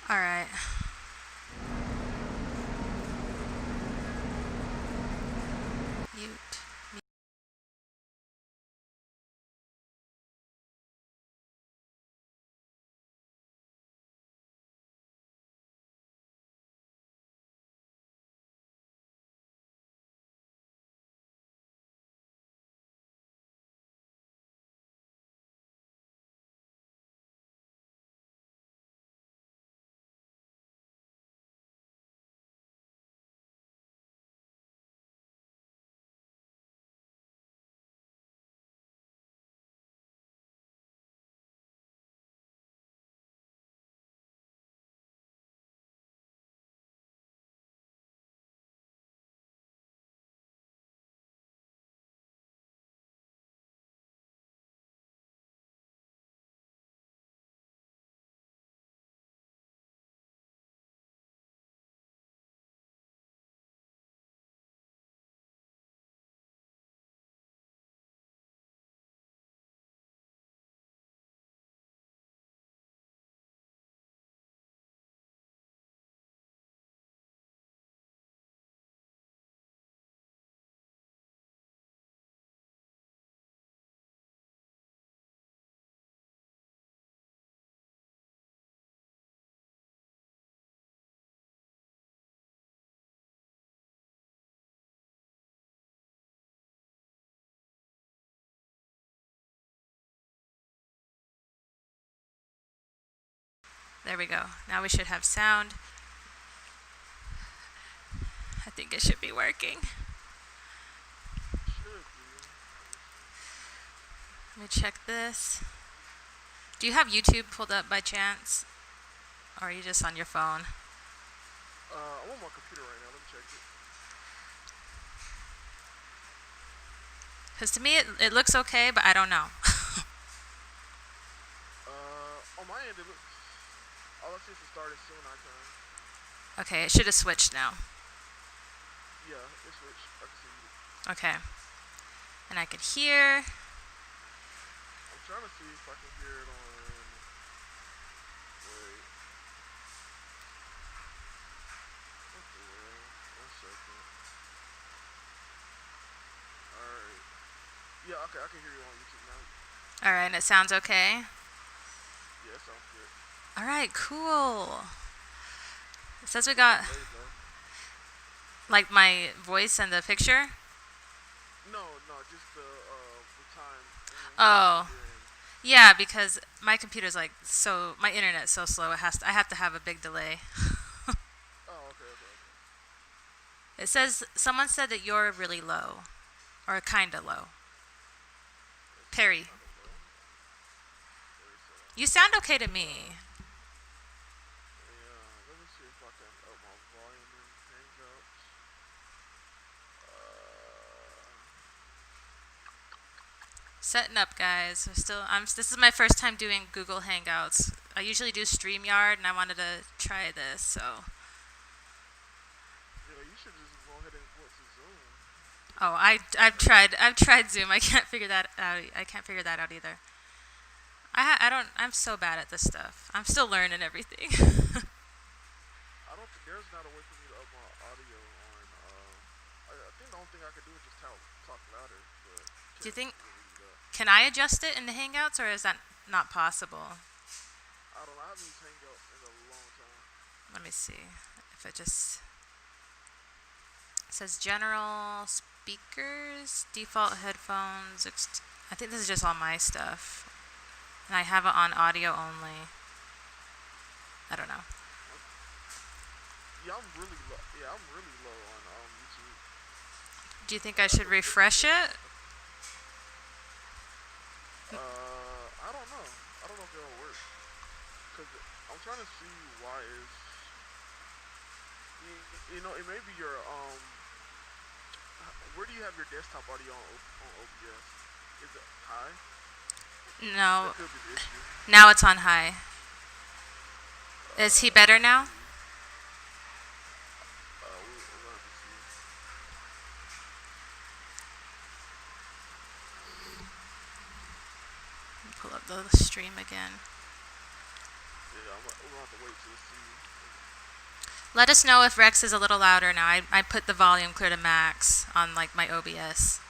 All right. Mute. There we go. Now we should have sound. I think it should be working. Let me check this. Do you have YouTube pulled up by chance? Or are you just on your phone? I'm on my computer right now. Let me check it. Because to me it looks okay, but I don't know. On my end, it looks. All I see is the started soon icon. Okay, it should have switched now. Yeah, it switched. I can see it. Okay. And I could hear. I'm trying to see if I can hear it on. Wait. What the hell? 1 second. Alright. Yeah, okay, I can hear you on YouTube now. Alright, and it sounds okay? Yeah, it sounds good. Alright, cool. It says we got like my voice and the picture? No, just the time. Oh. Yeah, because my computer's like my internet's so slow I have to have a big delay. Oh, okay. It says someone said that you're really low. Or kinda low. Perry. You sound okay to me. Yeah, let me see if I can up my volume in Hangouts. Setting up, guys. This is my first time doing Google Hangouts. I usually do StreamYard, and I wanted to try this. So. Yeah, you should just go ahead and go to Zoom. Oh, I've tried Zoom. I can't figure that out. I can't figure that out either. I'm so bad at this stuff. I'm still learning everything. There's not a way for me to up my audio on. I think the only thing I could do is just talk louder. But Do you think? really do that. Can I adjust it in the Hangouts, or is that not possible? I don't know. I haven't used Hangout in a long time. Let me see if it just says general speakers, default headphones. I think this is just all my stuff, and I have it on audio only. I don't know. Yeah, I'm really low. Yeah, I'm really low on YouTube. Do you think I should refresh it? I don't know. I don't know if it'll work. Cause I'm trying to see why is. You know, it may be your Where do you have your desktop audio on OBS? Is it high? No. That could be the issue. Now it's on high. Is he better now? We're gonna have to see. Pull up the stream again. Yeah, we're gonna have to wait to see. Let us know if Rex is a little louder now. I put the volume clear to max on like my OBS.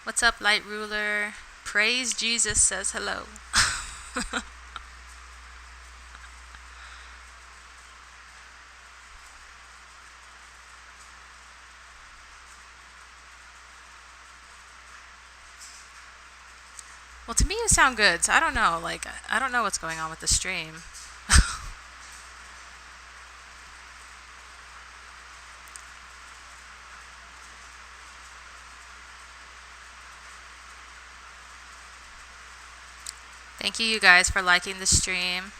What's up, Light Ruler? Praise Jesus says hello. Well, to me you sound good, so I don't know. Like, I don't know what's going on with the stream. Thank you guys for liking the stream.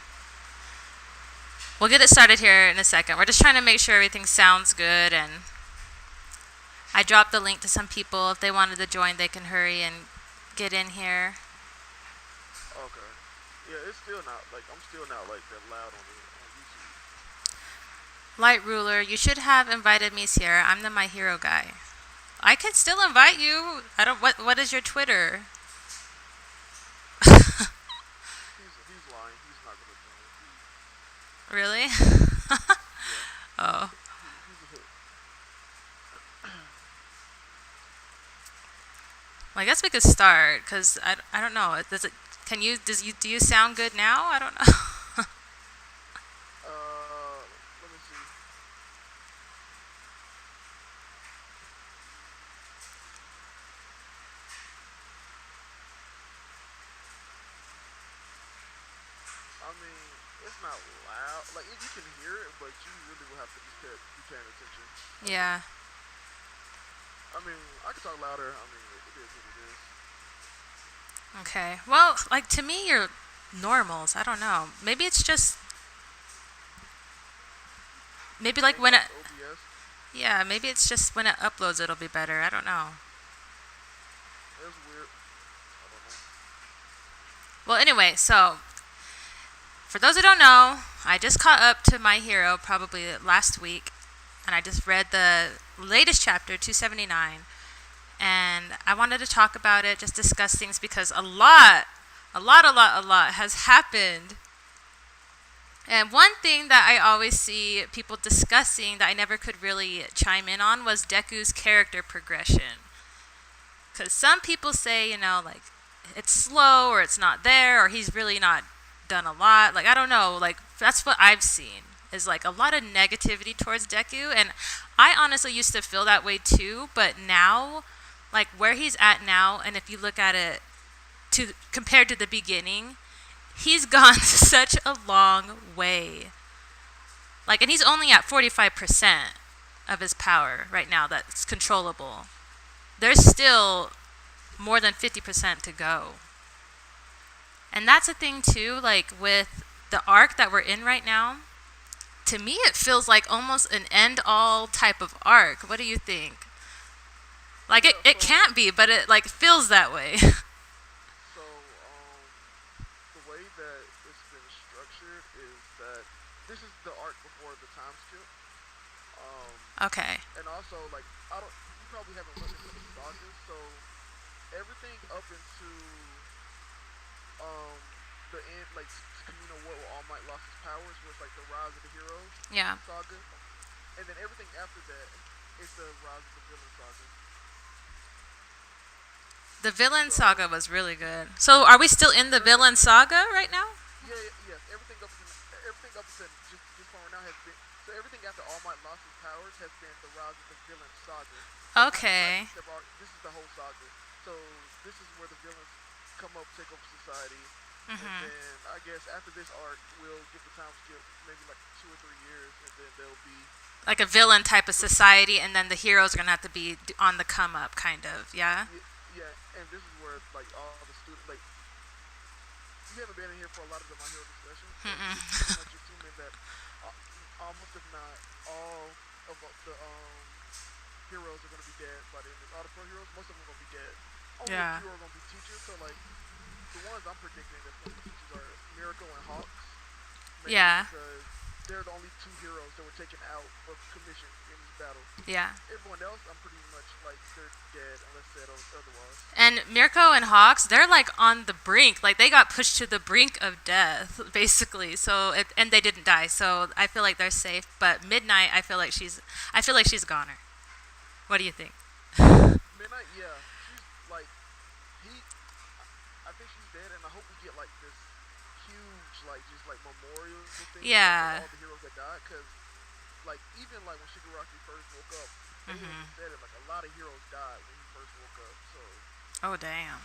We'll get it started here in a second. We're just trying to make sure everything sounds good, and I dropped the link to some people. If they wanted to join, they can hurry and get in here. Okay. Yeah, it's still not like I'm still not like that loud on YouTube. Light Ruler, you should have invited me, Sierra. I'm the My Hero guy. I can still invite you. I don't. What is your Twitter? He's lying. He's not gonna join. Really? Yeah. Oh. Well, I guess we could start, cause I don't know. Does it? Can you? Do you sound good now? I don't know. Let me see. I mean, it's not loud. Like you can hear it, but you really will have to just be paying attention. Yeah. I mean, I can talk louder. I mean, it is what it is. Okay. Well, like to me, you're normals. I don't know. Maybe it's just. Maybe like when it. OBS. Yeah, maybe it's just when it uploads, it'll be better. I don't know. It's weird. I don't know. Well, anyway, so for those who don't know, I just caught up to My Hero probably last week, and I just read the latest chapter, 279, and I wanted to talk about it, just discuss things because a lot has happened. And one thing that I always see people discussing that I never could really chime in on was Deku's character progression. Because some people say, you know, like, it's slow or it's not there or he's really not done a lot. Like, I don't know. Like, that's what I've seen is, like, a lot of negativity towards Deku. And I honestly used to feel that way, too. But now, like, where he's at now, and if you look at it compared to the beginning, he's gone such a long way. Like, and he's only at 45% of his power right now that's controllable. There's still more than 50% to go. And that's a thing, too, like, with the arc that we're in right now. To me, it feels like almost an end-all type of arc. What do you think? Like, it can't be, but it, like, feels that way. So, the way that it's been structured is that this is the arc before the time skip. Okay. And also, like, you probably haven't looked into the sagas, so everything up into, the end, like, Kamino War where All Might lost his powers was, like, the Rise of the Heroes saga. And then everything after that is the Rise of the Villain saga. The Villain saga was really good. So are we still in the Villain saga right now? Yeah, yes. Everything up to just from right now has been. So everything after All Might lost his powers has been the Rise of the Villain saga. Okay. This is the whole saga. So this is where the villains come up, take over society. And then I guess after this arc, we'll get the time skip, maybe like 2 or 3 years, and then there'll be like a villain type of society, and then the heroes are gonna have to be on the come up, kind of. Yeah. Yeah, and this is where like all the students, like you haven't been in here for a lot of the My Hero discussions. So pretty much assuming that almost if not all of the heroes are gonna be dead by the end of all the pro heroes. Most of them are gonna be dead. Only a few are gonna be teachers. So like the ones I'm predicting that's gonna be teachers are Miracle and Hawks. Yeah. Because they're the only two heroes that were taken out of commission in this battle. Yeah. Everyone else, I'm pretty much like they're dead unless said otherwise. And Mirko and Hawks, they're like on the brink. Like they got pushed to the brink of death, basically. And they didn't die. So I feel like they're safe. But Midnight, I feel like she's a goner. What do you think? Midnight, yeah, she's like I think she's dead, and I hope we get like this huge like just like memorial thing. Yeah. For all the heroes that died, because like even like when Shigaraki first woke up, they even said it like a lot of heroes died when he first woke up. So. Oh damn.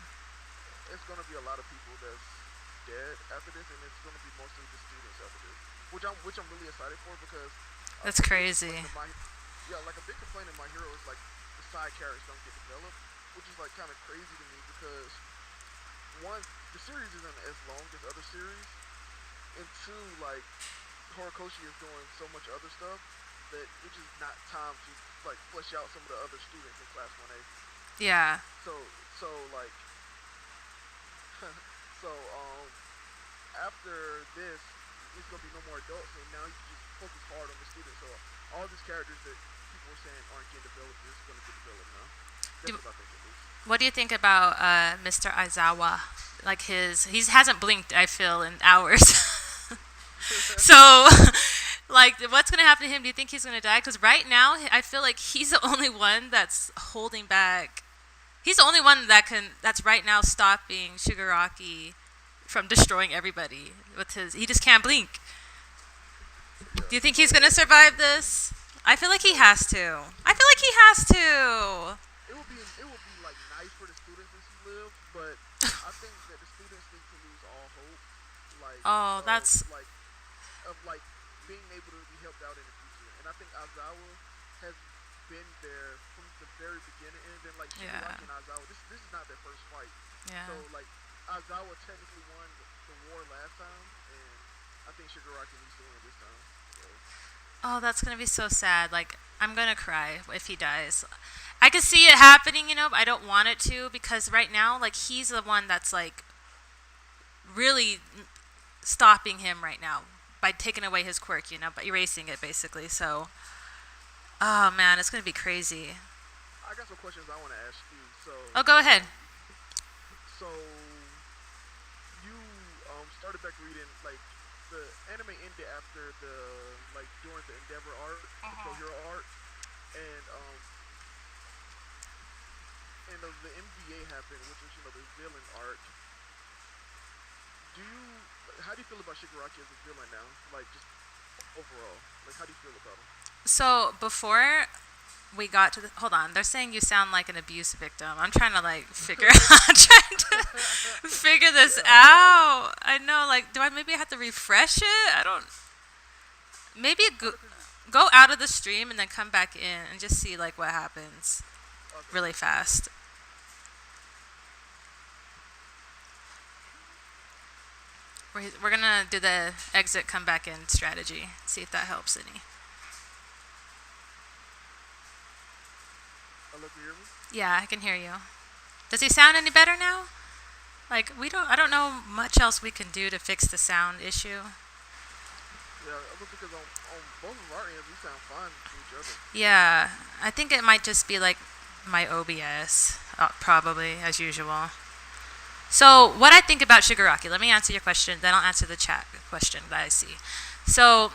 It's gonna be a lot of people that's dead after this, and it's gonna be mostly the students after this, which I'm really excited for because. That's crazy. Like a big complaint in My Hero is like the side characters don't get developed, which is like kind of crazy to me because one, the series isn't as long as other series, and two, like Horikoshi is doing so much other stuff that it's just not time to like flesh out some of the other students in Class 1A. Yeah. So like after this, it's gonna be no more adults, so now you can just focus hard on the students. So all these characters that people were saying aren't getting developed is gonna get developed now. That's what I think at least. What do you think about Mr. Aizawa? Like he hasn't blinked, I feel, in hours. So, like, what's gonna happen to him? Do you think he's gonna die? Because right now, I feel like he's the only one that's holding back. He's the only one that's right now stopping Shigaraki from destroying everybody with his. He just can't blink. Do you think he's gonna survive this? I feel like he has to. It would be like nice for the students if he lived, but I think that the students need to lose all hope. Like of being able to be helped out in the future. And I think Aizawa has been there from the very beginning, and then like Shigaraki and Aizawa, this is not their first fight. Yeah. So like Aizawa technically won the war last time, and I think Shigaraki needs to win this time. So. Oh, that's gonna be so sad. Like, I'm gonna cry if he dies. I can see it happening, but I don't want it to because right now, like, he's the one that's like really stopping him right now by taking away his quirk, by erasing it basically. So, oh man, it's gonna be crazy. I got some questions I want to ask you. Oh, go ahead. So, you started back reading like. The anime ended after during the Endeavor arc, the Pro Hero arc, and the MVA happened, which was the villain arc. How do you feel about Shigaraki as a villain now? Like just overall, like how do you feel about him? So before we got to hold on, they're saying you sound like an abuse victim. I'm trying to figure this out. I know, do I maybe have to refresh it? I don't. Maybe go out of the stream and then come back in and just see what happens, really fast. We're gonna do the exit, come back in strategy. See if that helps any. Hello, can you hear me? Yeah, I can hear you. Does he sound any better now? I don't know much else we can do to fix the sound issue. Yeah, because on both of our ends, we sound fine to each other. Yeah, I think it might just be my OBS, probably, as usual. So, what I think about Shigaraki, let me answer your question, then I'll answer the chat question that I see. So,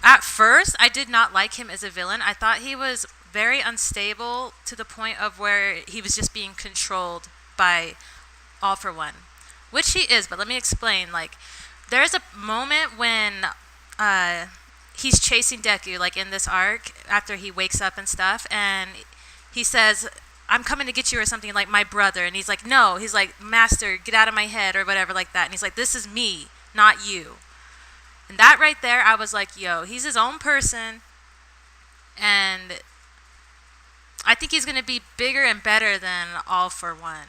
at first, I did not like him as a villain. I thought he was very unstable to the point of where he was just being controlled by All For One, which he is, but let me explain. There's a moment when he's chasing Deku, in this arc, after he wakes up and stuff, and he says, I'm coming to get you or something, my brother, and he's like, no, he's like, master, get out of my head, or whatever like that, and he's like, this is me, not you. And that right there, I was like, yo, he's his own person, and I think he's going to be bigger and better than All For One.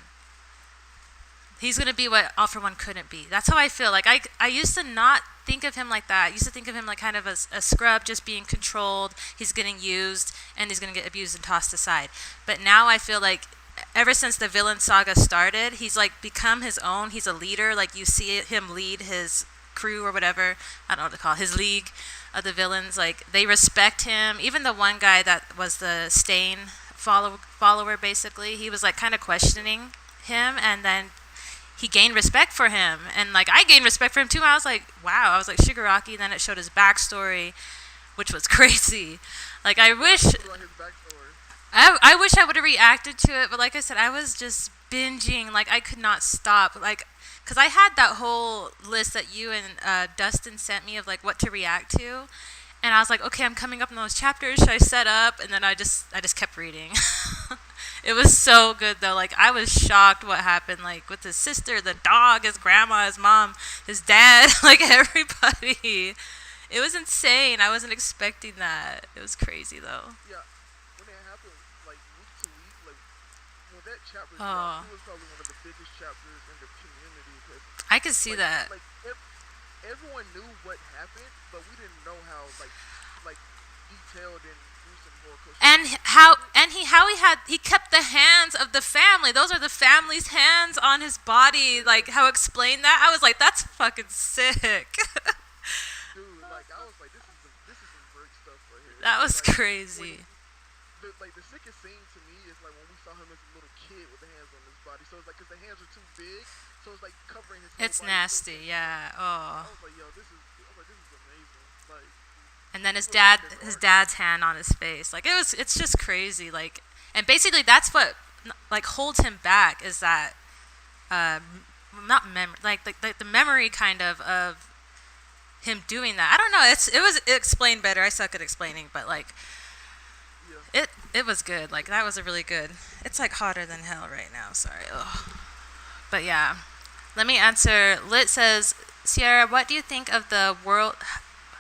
He's going to be what All For One couldn't be. That's how I feel. I used to not think of him like that. I used to think of him kind of as a scrub, just being controlled. He's getting used, and he's going to get abused and tossed aside. But now I feel ever since the villain saga started, he's become his own. He's a leader. You see him lead his crew or whatever. I don't know what to call it, his league of the villains. Like they respect him. Even the one guy that was the Stain follower, basically, he was like kind of questioning him, and then he gained respect for him, and like I gained respect for him too. I was like, wow. I was like Shigaraki. Then it showed his backstory, which was crazy. Like I wish. I wish I would have reacted to it, but like I said, I was just binging. Like I could not stop. Like, cause I had that whole list that you and Dustin sent me of like what to react to, and I was like, okay, I'm coming up in those chapters. Should I set up? And then I just kept reading. It was so good though. Like I was shocked what happened. Like with his sister, the dog, his grandma, his mom, his dad, like everybody. It was insane. I wasn't expecting that. It was crazy though. Yeah, when it happened, like week to week, like when that chapter dropped, it was probably one of the biggest chapters in the community. I could see that. Like everyone knew what happened, but we didn't know how like detailed and gruesome horror. And he kept the hands of the family. Those are the family's hands on his body. Like how explained that? I was like, that's fucking sick. Dude, like I was like, this is some great stuff right here. That was like, crazy. The sickest scene to me is like when we saw him as a little kid with the hands on his body. So it's like, cause the hands are too big, so it's like covering his. It's body. nasty, yeah. Oh. I was like, yo, this is amazing. Like. And then his dad's hand on his face. Like it's just crazy. Like, and basically that's what like holds him back is that, not memory, like the memory kind of him doing that. I don't know. It was explained better. I suck at explaining, but like, it was good. Like that was a really good. It's like hotter than hell right now. Sorry. Ugh. But yeah, let me answer. Lit says, Sierra, what do you think of the world?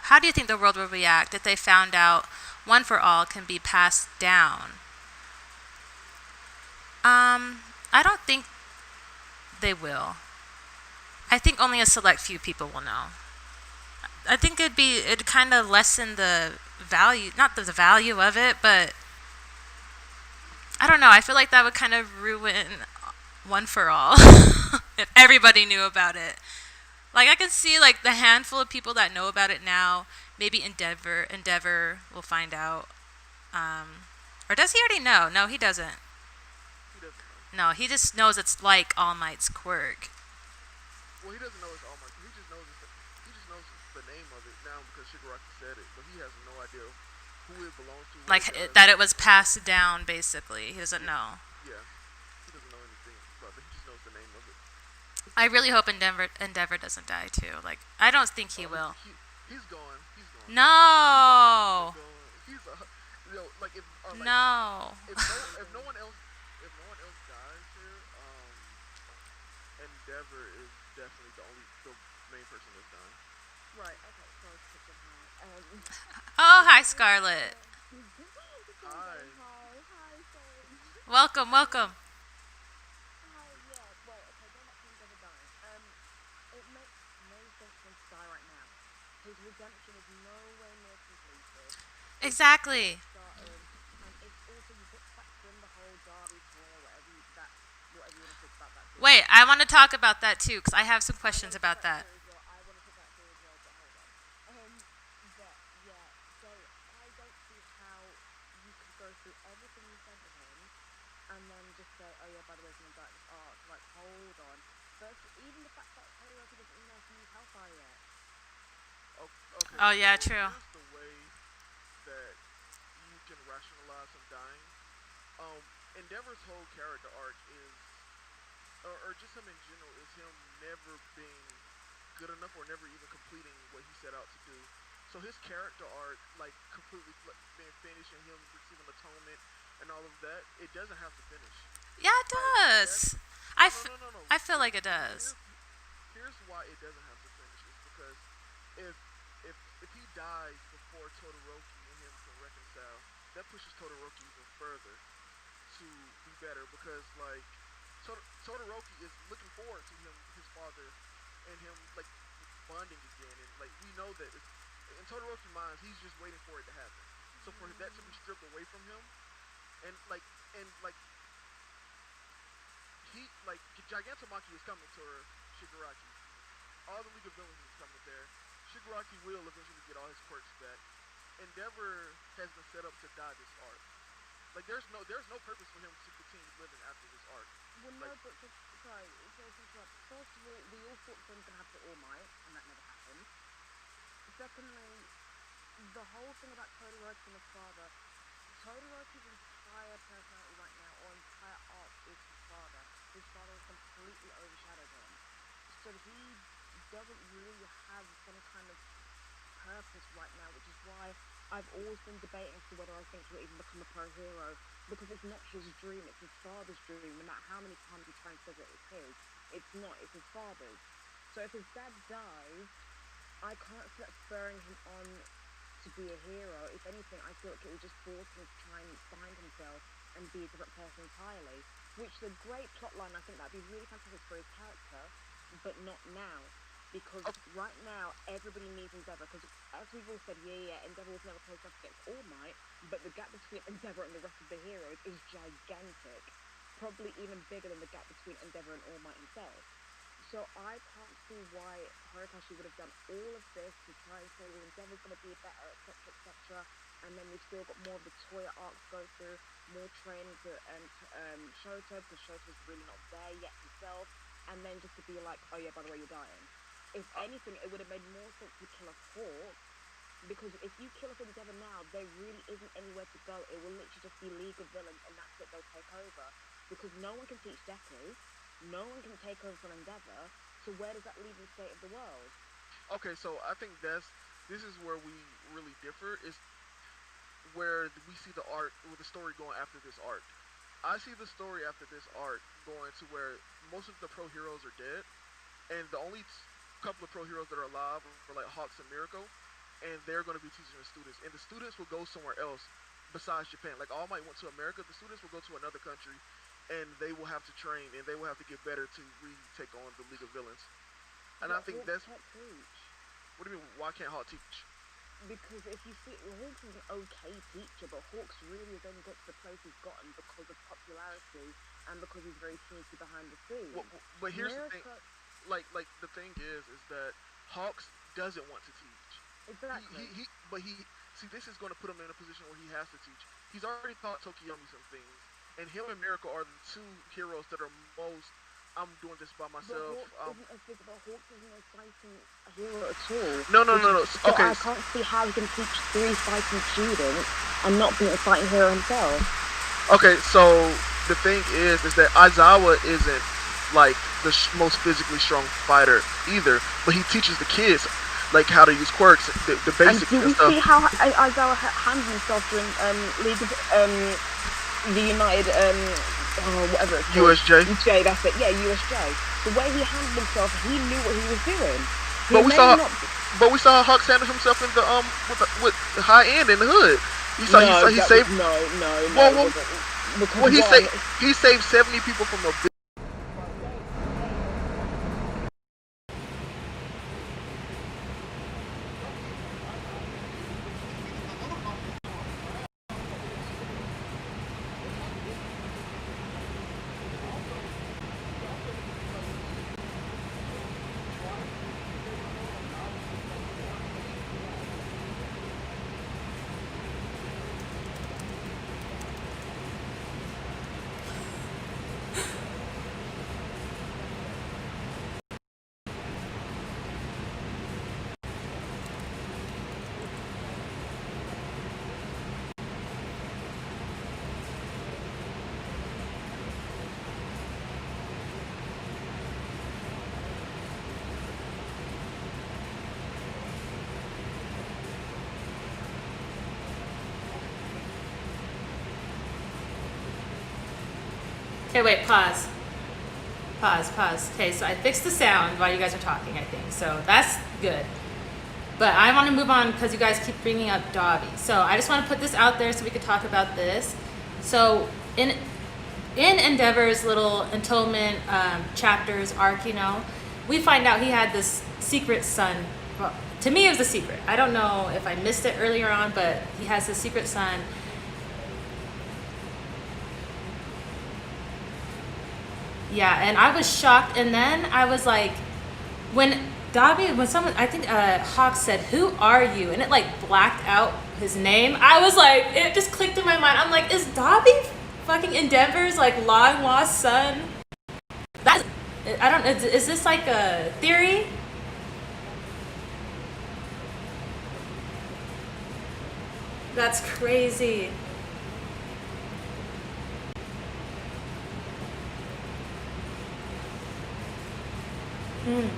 How do you think the world will react if they found out One for All can be passed down? I don't think they will. I think only a select few people will know. I think it'd kind of lessen the value, not the value of it, but I don't know. I feel like that would kind of ruin One for All if everybody knew about it. Like I can see like the handful of people that know about it now. Maybe Endeavor will find out. Or does he already know? No, he doesn't. He doesn't know. No, he just knows it's like All Might's quirk. Well, he doesn't know it's All Might. He just knows the name of it now because Shigaraki said it, but he has no idea who it belongs to. Like that it was passed down, basically. He doesn't know. Yeah, he doesn't know anything about it. He just knows the name of it. I really hope Endeavor doesn't die too. Like I don't think he will. He's gone. No. He's like if like, no. If no one else dies here, Endeavor is definitely the main person that's dying. Right. Okay. So let's pick them high. Oh, hi Scarlett. Hi. Welcome. His redemption is nowhere near completed. Exactly. And it's also you put factor in the whole Dabi tour, whatever you want to talk about that. Wait, I want to talk about that too because I have some questions about that. I want to talk about that as well, but hold on. But yeah, so I don't see how you could go through everything you said with him and then just say, oh yeah, by the way, someone died at this arc. Like, hold on. First, even the fact that Todoroki doesn't even know if he's Hellfire yet. Okay, Oh yeah, so true. Here's the way that you can rationalize him dying. Endeavor's whole character arc is, or just him in general, is him never being good enough or never even completing what he set out to do. So his character arc, like completely being finished and him receiving atonement and all of that, it doesn't have to finish. Yeah, it does. No. I feel like it does. Here's why it doesn't have to finish. Is because if he dies before Todoroki and him can reconcile, that pushes Todoroki even further to be better because like Todoroki is looking forward to his father and him like bonding again, and like we know that in Todoroki's mind he's just waiting for it to happen. So for that to be stripped away from him, and he Gigantomachia is coming to Shigaraki. all the League of Villains is coming there. Shigaraki will eventually get all his quirks back. Endeavor has been set up to die this arc. Like there's no purpose for him to continue living after this arc. Well, no, Like but sorry, first of all, we all thought things gonna happen to All Might, and that never happened. Secondly, the whole thing about Todoroki and his father, Todoroki's entire personality right now, or entire arc, is his father. His father has completely overshadowed him. So he doesn't really have some kind of purpose right now, which is why I've always been debating as to whether I think he'll even become a pro hero, because it's not his dream, it's his father's dream. No matter how many times he tries to say that it's his, it's not, it's his father's. So if his dad dies, I can't see that spurring him on to be a hero. If anything, I feel like it will just force him to try and find himself and be a different person entirely, which is a great plotline. I think that'd be really fantastic for his character, but not now. Because right now, everybody needs Endeavor. Because as we've all said, Endeavor was never close enough against All Might, but the gap between Endeavor and the rest of the heroes is gigantic. Probably even bigger than the gap between Endeavor and All Might himself. So I can't see why Horikoshi would have done all of this to try and say, well, Endeavor's going to be better, etc., etc. And then we've still got more of the Toya arc to go through, more training to Shoto, because Shoto's really not there yet himself. And then just to be like, oh yeah, by the way, you're dying. If anything, it would have made more sense to kill off Hawk, because if you kill off Endeavor now, there really isn't anywhere to go. It will literally just be League of Villains, and that's it, they'll take over. Because no one can teach Deku, no one can take over from Endeavor, so where does that leave the state of the world? okay, so I think this is where we really differ, is where we see the arc, with the story going after this arc. I see the story after this arc going to where most of the pro heroes are dead, and the only couple of pro heroes that are alive are like Hawks and Miracle, and they're going to be teaching the students, and the students will go somewhere else besides Japan. Like All Might went to America, the students will go to another country, and they will have to train, and they will have to get better to retake on the League of Villains. And I think that's Hawk can't teach. what do you mean? Why can't Hawk teach? Because if you see, Hawks is an okay teacher, but Hawks really has only got to the place he's gotten because of popularity and because he's very sneaky behind the scenes. But here's the thing. Like the thing is that Hawks doesn't want to teach. Exactly. See, this is going to put him in a position where he has to teach. He's already taught Tokiyomi some things, and him and Miracle are the two heroes that are most. I'm doing this by myself. But Hawks isn't a fighting hero at all. No. So Okay. I can't see how he can teach 3 fighting students and not be a fighting hero himself. Okay, so the thing is that Aizawa isn't like the most physically strong fighter either, but he teaches the kids like how to use quirks, the basics and and do we stuff. see how Aizawa handled himself during League of the United whatever it's called. USJ. That's it. Yeah, USJ. The way he handled himself, he knew what he was doing. But we saw Hawks handle himself in the with the high end in the hood. He saved. Well, he saved 70 people from a big. Okay, wait, pause. Okay, so I fixed the sound while you guys are talking, I think. So that's good. But I want to move on because you guys keep bringing up Dabi. So I just want to put this out there so we could talk about this. So in Endeavor's little atonement chapters arc, we find out he had this secret son. Well, to me, it was a secret. I don't know if I missed it earlier on, but he has this secret son. Yeah, and I was shocked, and then I was like, when Dabi, when someone, I think Hawk said, "Who are you?" and it like blacked out his name. I was like, it just clicked in my mind. I'm like, is Dabi fucking Endeavor's like long lost son? That's, I don't. Is this like a theory? That's crazy. Hmm.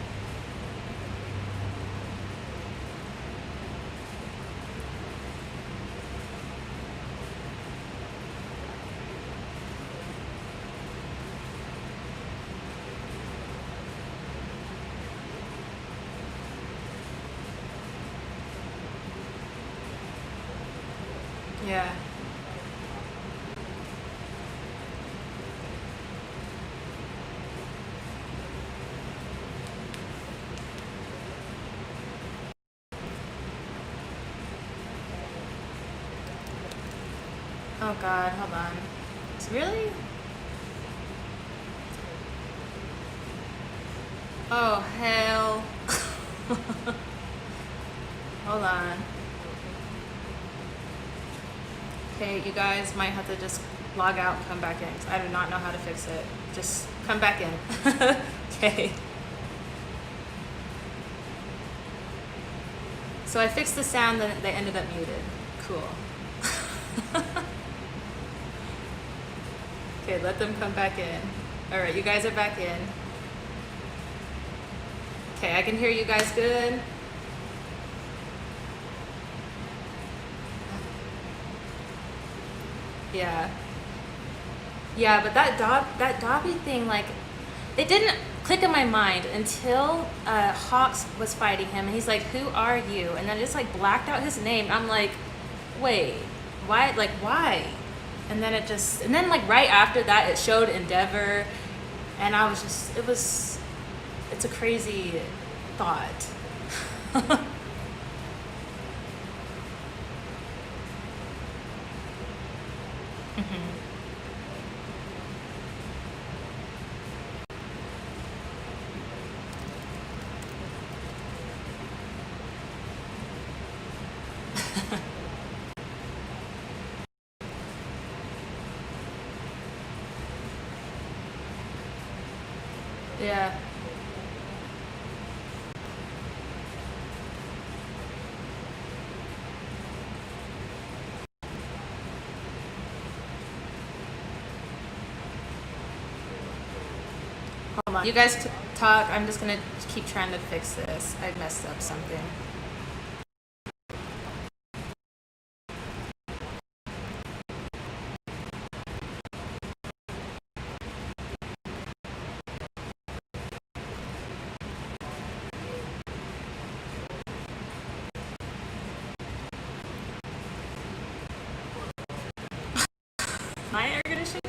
Yeah. Oh God, hold on. It's really? Oh hell. Hold on. Okay, you guys might have to just log out and come back in, 'cause I do not know how to fix it. Just come back in. Okay. So I fixed the sound, then they ended up muted. Cool. Okay, let them come back in. All right, you guys are back in. Okay, I can hear you guys good. Yeah. Yeah, but that Dabi thing, like, it didn't click in my mind until Hawks was fighting him, and he's like, "Who are you?" And then it just like blacked out his name. I'm like, wait, why? Like, why? And then and then like right after that, it showed Endeavor, and I was just, it's a crazy thought. Yeah. Hold on. You guys talk. I'm just gonna keep trying to fix this. I messed up something. My air conditioning?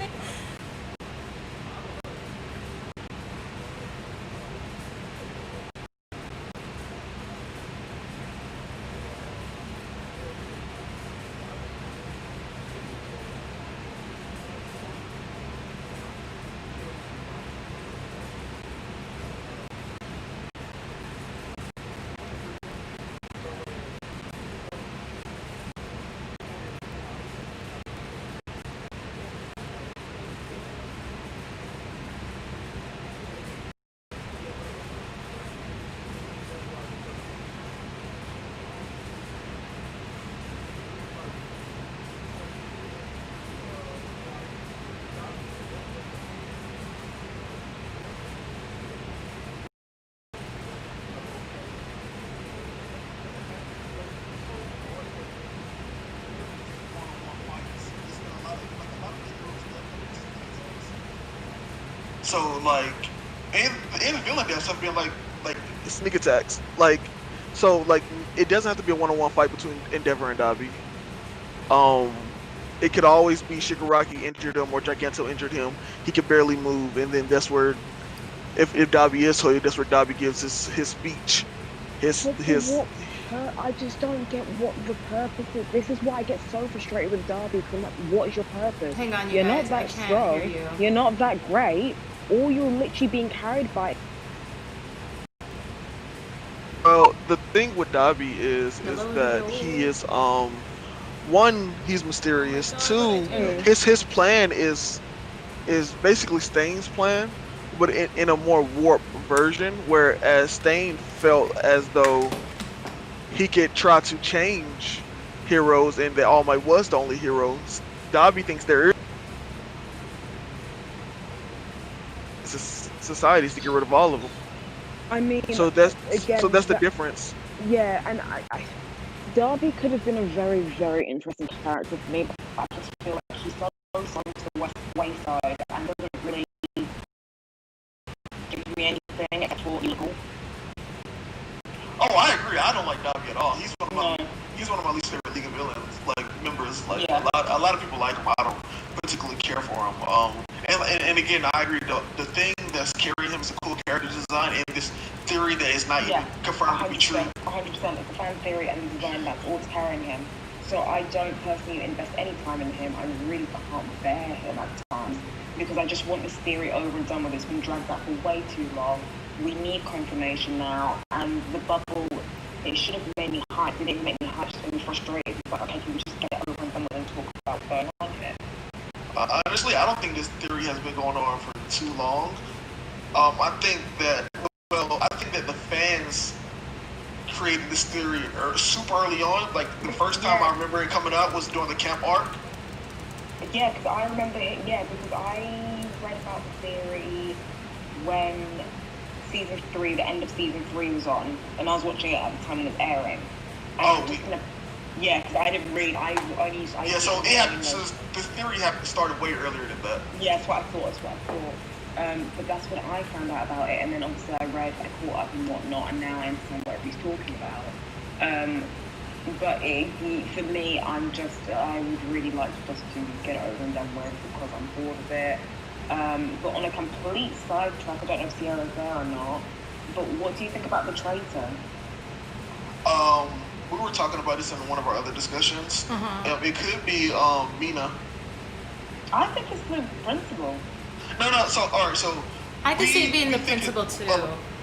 So like, and the villain does something like sneak attacks. Like, so like it doesn't have to be a one-on-one fight between Endeavor and Dabi. Um, it could always be Shigaraki injured him or Giganto injured him. He could barely move, and then that's where, if Dabi is hurt, that's where Dabi gives his speech. I just don't get what the purpose is. This is why I get so frustrated with Dabi, because I'm like, what is your purpose? Hang on, You're guys. not that I can't strong. hear you. You're not that great. Or you're literally being carried by the thing with Dabi is that he is one, he's mysterious. Two, his plan is basically Stain's plan, but in a more warped version. Whereas Stain felt as though he could try to change heroes, and that All Might was the only hero. Dabi thinks there is societies to get rid of all of them. I mean, So that's again, the difference. Yeah, and Darby could have been a very, very interesting character for me, but I just feel like he's so on to the wayside and doesn't really give me anything at all equal. Oh, I agree. I don't like Dabi at all. He's one of my least favorite League of Villains members. A lot of people like him. I don't particularly care for him. And again, I agree. The thing that's carrying him is a cool character design and this theory that is not even confirmed to be true. 100%. It's the fan theory and the design that's all carrying him. So I don't personally invest any time in him. I really can't bear him at times because I just want this theory over and done with. It's been dragged out for way too long. We need confirmation now, and the bubble, it should have made me hype. It didn't make me hype, just made me frustrated. But okay, can we just get it over and done with and talk about what's going on here? Honestly, I don't think this theory has been going on for too long. I think that the fans created this theory super early on. Like the first time I remember it coming out was during the camp arc. Yeah, because I remember it. Yeah, because I read about the theory when season 3, the end of season 3 was on, and I was watching it at the time it was airing. Because I didn't read. So the theory started way earlier than that. Yeah, that's what I thought. But that's when I found out about it, and then obviously I caught up and whatnot, and now I understand what he's talking about. But for me, I would really like just to get it over and done with because I'm bored of it. But on a complete sidetrack, I don't know if Sierra's there or not, but what do you think about the traitor? We were talking about this in one of our other discussions. It could be Mina. I think it's the principal. No. So, all right. So I could see it being the principal too,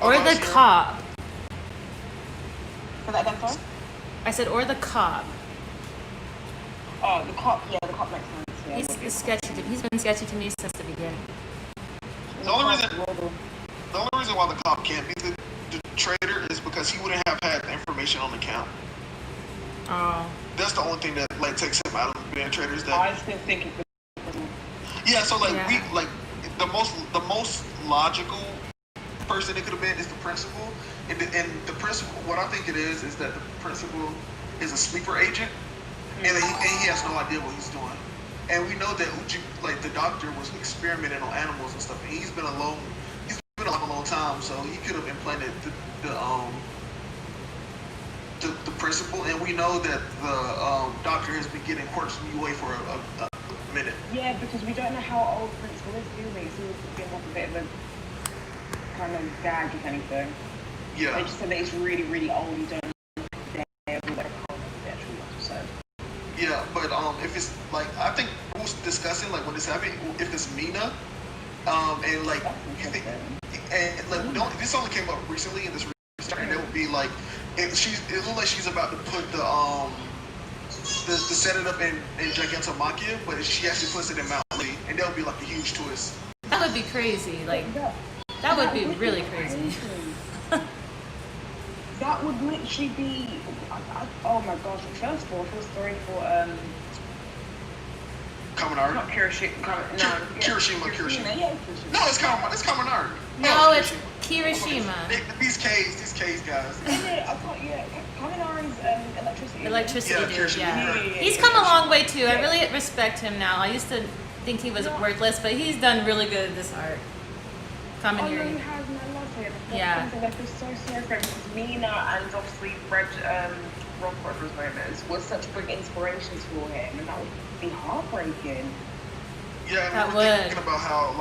or the Sierra? cop. Say that again, sorry? I said, or the cop. Oh, the cop. Yeah, the cop makes sense. Yeah, He's sketchy. He's been sketchy to me since the beginning. The only reason why the cop can't be the traitor is because he wouldn't have had the information on the count. Oh. That's the only thing that takes him out of being a traitor. Is that I still think it's the most logical person it could have been is the principal, and the principal. What I think it is that the principal is a sleeper agent, and he has no idea what he's doing. And we know that Uchi, the doctor, was experimenting on animals and stuff, and he's been alone. He's been alive a long time, so he could have implanted the principal. And we know that the doctor has been getting quirks from UA for a minute. Yeah, because we don't know how old the principal is, do we? So it's been like a bit of a kind of gag, if anything. Yeah. They just said that he's really, really old. You don't know the actual episode. Yeah, but if it's I think we was discussing when this happened, if it's Mina, and you think, and this only came up recently in this research, and it would be it looks like she's about to put the set it up in Gigantomachia, but she actually puts it in Mount Lee, and that would be a huge twist. That would be crazy. That would be really crazy. That would literally be. Oh my gosh! First of all, I feel sorry for Kaminari? Not Kirishima. Kirishima. Yeah, Kirishima. No, it's Kaminari. No, it's Kirishima. These K's guys. Kaminari's Electricity dude, Kirishima. yeah. He's come a long way too. I really respect him now. I used to think he was worthless, but he's done really good in this arc. Kaminari. Oh, no, he has, and I love him. Yeah. I feel so sorry for him because Mina and obviously Rockbrothers moments was such big inspirations for him, and that would be heartbreaking. Yeah, and we were thinking about how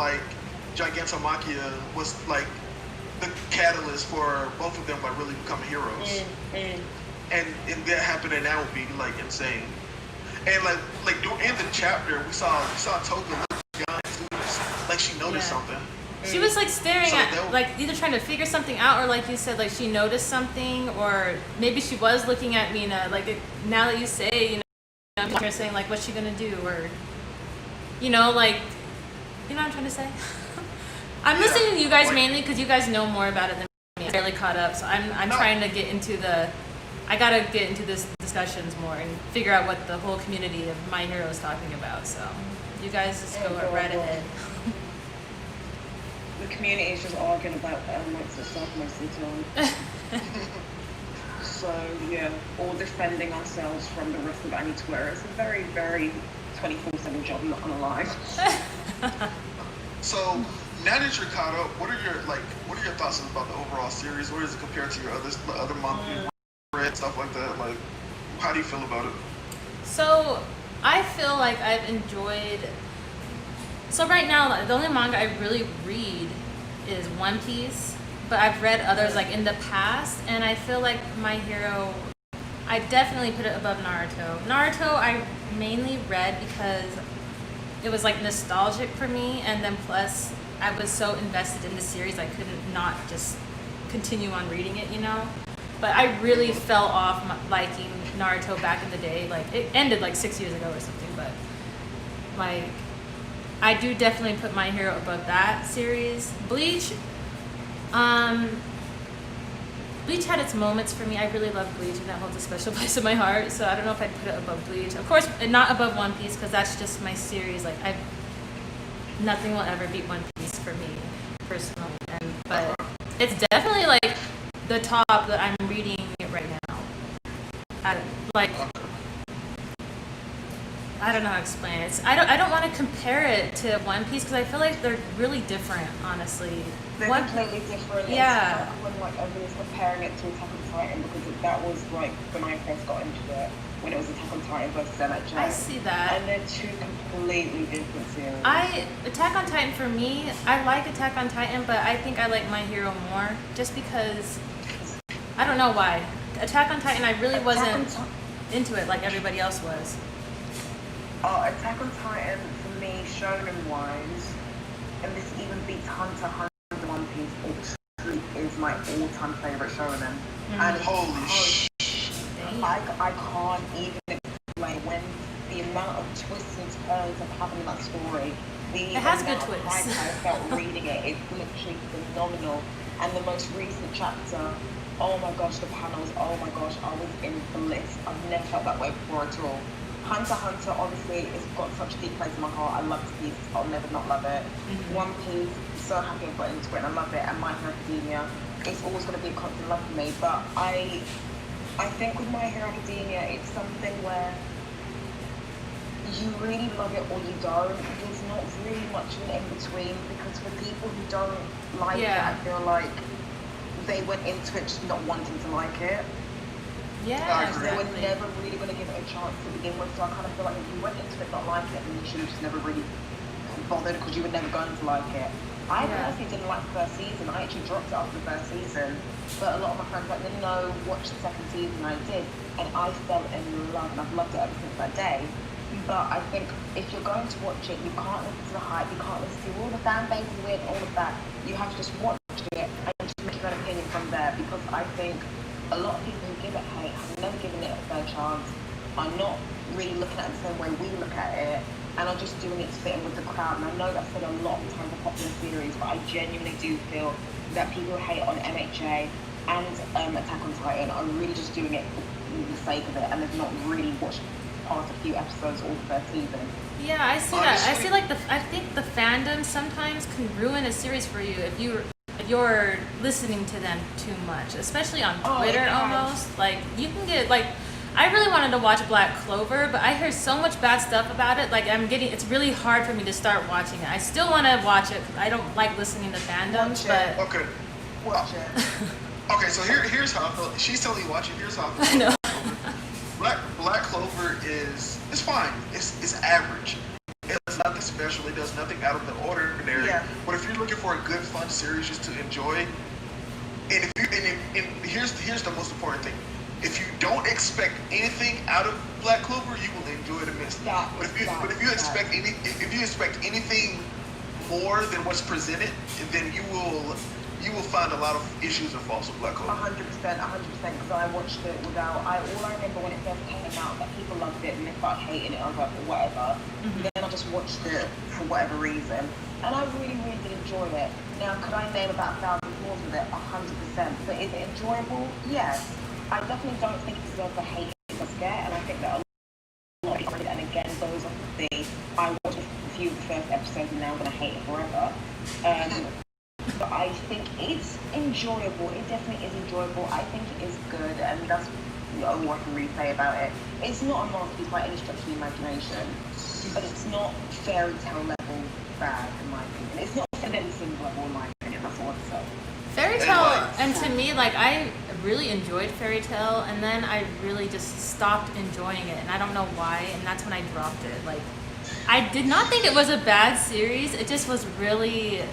Gigantomachia was the catalyst for both of them really becoming heroes. And if that happened, then that would be insane. And in the chapter, we saw Toga look behind students, she noticed something. She was like staring So at, they'll- like either trying to figure something out, or like you said, like she noticed something, or maybe she was looking at Mina. Like now that you say, I'm here saying like, what's she gonna do, or like, what I'm trying to say. I'm listening to you guys mainly because you guys know more about it than me. I'm barely caught up, so I'm trying to get into I gotta get into this discussions more and figure out what the whole community of My Hero is talking about. So you guys just go right ahead. The community is just arguing about amongst itself most of the time. So yeah, all defending ourselves from the rest of any Twitter. It's a very, very 24/7 job. I'm not gonna lie. So now that you're caught up, what are your thoughts about the overall series? Where does it compare to your other manga you've read, stuff like that? Like, how do you feel about it? So I feel like I've enjoyed. So right now, the only manga I really read is One Piece, but I've read others like in the past, and I feel like My Hero, I definitely put it above Naruto. Naruto I mainly read because it was like nostalgic for me, and then plus I was so invested in the series I couldn't not just continue on reading it, But I really fell off liking Naruto back in the day. Like it ended like 6 years ago or something, but like I do definitely put My Hero above that series. Bleach had its moments for me. I really love Bleach, and that holds a special place in my heart. So I don't know if I'd put it above Bleach. Of course, not above One Piece, because that's just my series. Like nothing will ever beat One Piece for me personally. But it's definitely like the top that I'm reading it right now. I don't know how to explain it. I don't want to compare it to One Piece because I feel like they're really different, honestly. They're completely different. Yeah. It's when like everyone's comparing it to Attack on Titan, because that was like when I first got into it, when it was Attack on Titan versus MHA. I see that. And they're two completely different series. Attack on Titan for me, I like Attack on Titan, but I think I like My Hero more just because I don't know why. Attack on Titan, I really wasn't into it like everybody else was. Attack on Titan for me, shonen wise, and this even beats Hunter x One Piece. It is my all-time favorite shonen. And Holy shit! I can't even explain when the amount of twists and turns that happen in that story. It has good twists. I felt reading it. It's literally phenomenal. And the most recent chapter, oh my gosh, the panels, oh my gosh, I was in bliss. I've never felt that way before at all. Hunter x Hunter, obviously, it's got such a deep place in my heart. I love Piece. I'll never not love it. One Piece, so happy I got into it and I love it. And My Hero Academia, it's always going to be a constant love for me. But I think with My Hero Academia, it's something where you really love it or you don't. There's not really much of an in-between, because for people who don't like it, I feel like they went into it just not wanting to like it. Yeah, They were never really going to give it a chance to begin with, so I kind of feel like if you went into it not like it, then you should have just never really bothered, because you were never going to like it. I personally didn't like the first season. I actually dropped it after the first season, but a lot of my friends were like, no, watch the second season. I did, and I fell in love, and I've loved it ever since that day. But I think if you're going to watch it, you can't listen to the hype, you can't listen to all the fan base is weird and all of that. You have to just watch it and just make your own opinion from there, because I think a lot of people who give it hate have never given it a fair chance, are not really looking at it the same way we look at it, and are just doing it to fit in with the crowd. And I know that's said a lot of times a popular series, but I genuinely do feel that people who hate on MHA and Attack on Titan are really just doing it for the sake of it, and they've not really watched past a few episodes or the first season. Yeah, I see that. I see I think the fandom sometimes can ruin a series for you if you're listening to them too much, especially on Twitter almost. Like, you can get, like, I really wanted to watch Black Clover, but I hear so much bad stuff about it. Like, it's really hard for me to start watching it. I still want to watch it because I don't like listening to fandoms, but... Okay. Watch it. Okay, so here's how I feel. She's telling you watch it. Here's how I feel. I know. Black Clover it's fine. It's average. It does nothing special. It does nothing out of the ordinary. Yeah. But if you're looking for a good, fun series just to enjoy, and here's the most important thing: if you don't expect anything out of Black Clover, you will enjoy it immensely. But if you expect anything more than what's presented, then you will find a lot of issues and faults with Black Clover. 100%, because I watched it without. All I remember when it first came out that people loved it and they started hating it. I was like, whatever. Then I just watched it for whatever reason, and I really, really did enjoy it. Now, could I name about 1,000 flaws with it? 100%. But is it enjoyable? Yes. I definitely don't think it deserves the hate it does get, and I think that a lot of people, and again, those of the I watched a few of the first episodes and now I'm gonna hate it forever. But I think it's enjoyable. It definitely is enjoyable. I think it is good, and that's all I can really say about it. It's not a masterpiece by any stretch of the imagination, but it's not fairy tale level bad in my opinion. It's not Fenton level in my opinion. That's all I'd say. Fairy Tail, and to me, like, I really enjoyed Fairy Tail, and then I really just stopped enjoying it, and I don't know why, and that's when I dropped it. Like, I did not think it was a bad series. It just was really,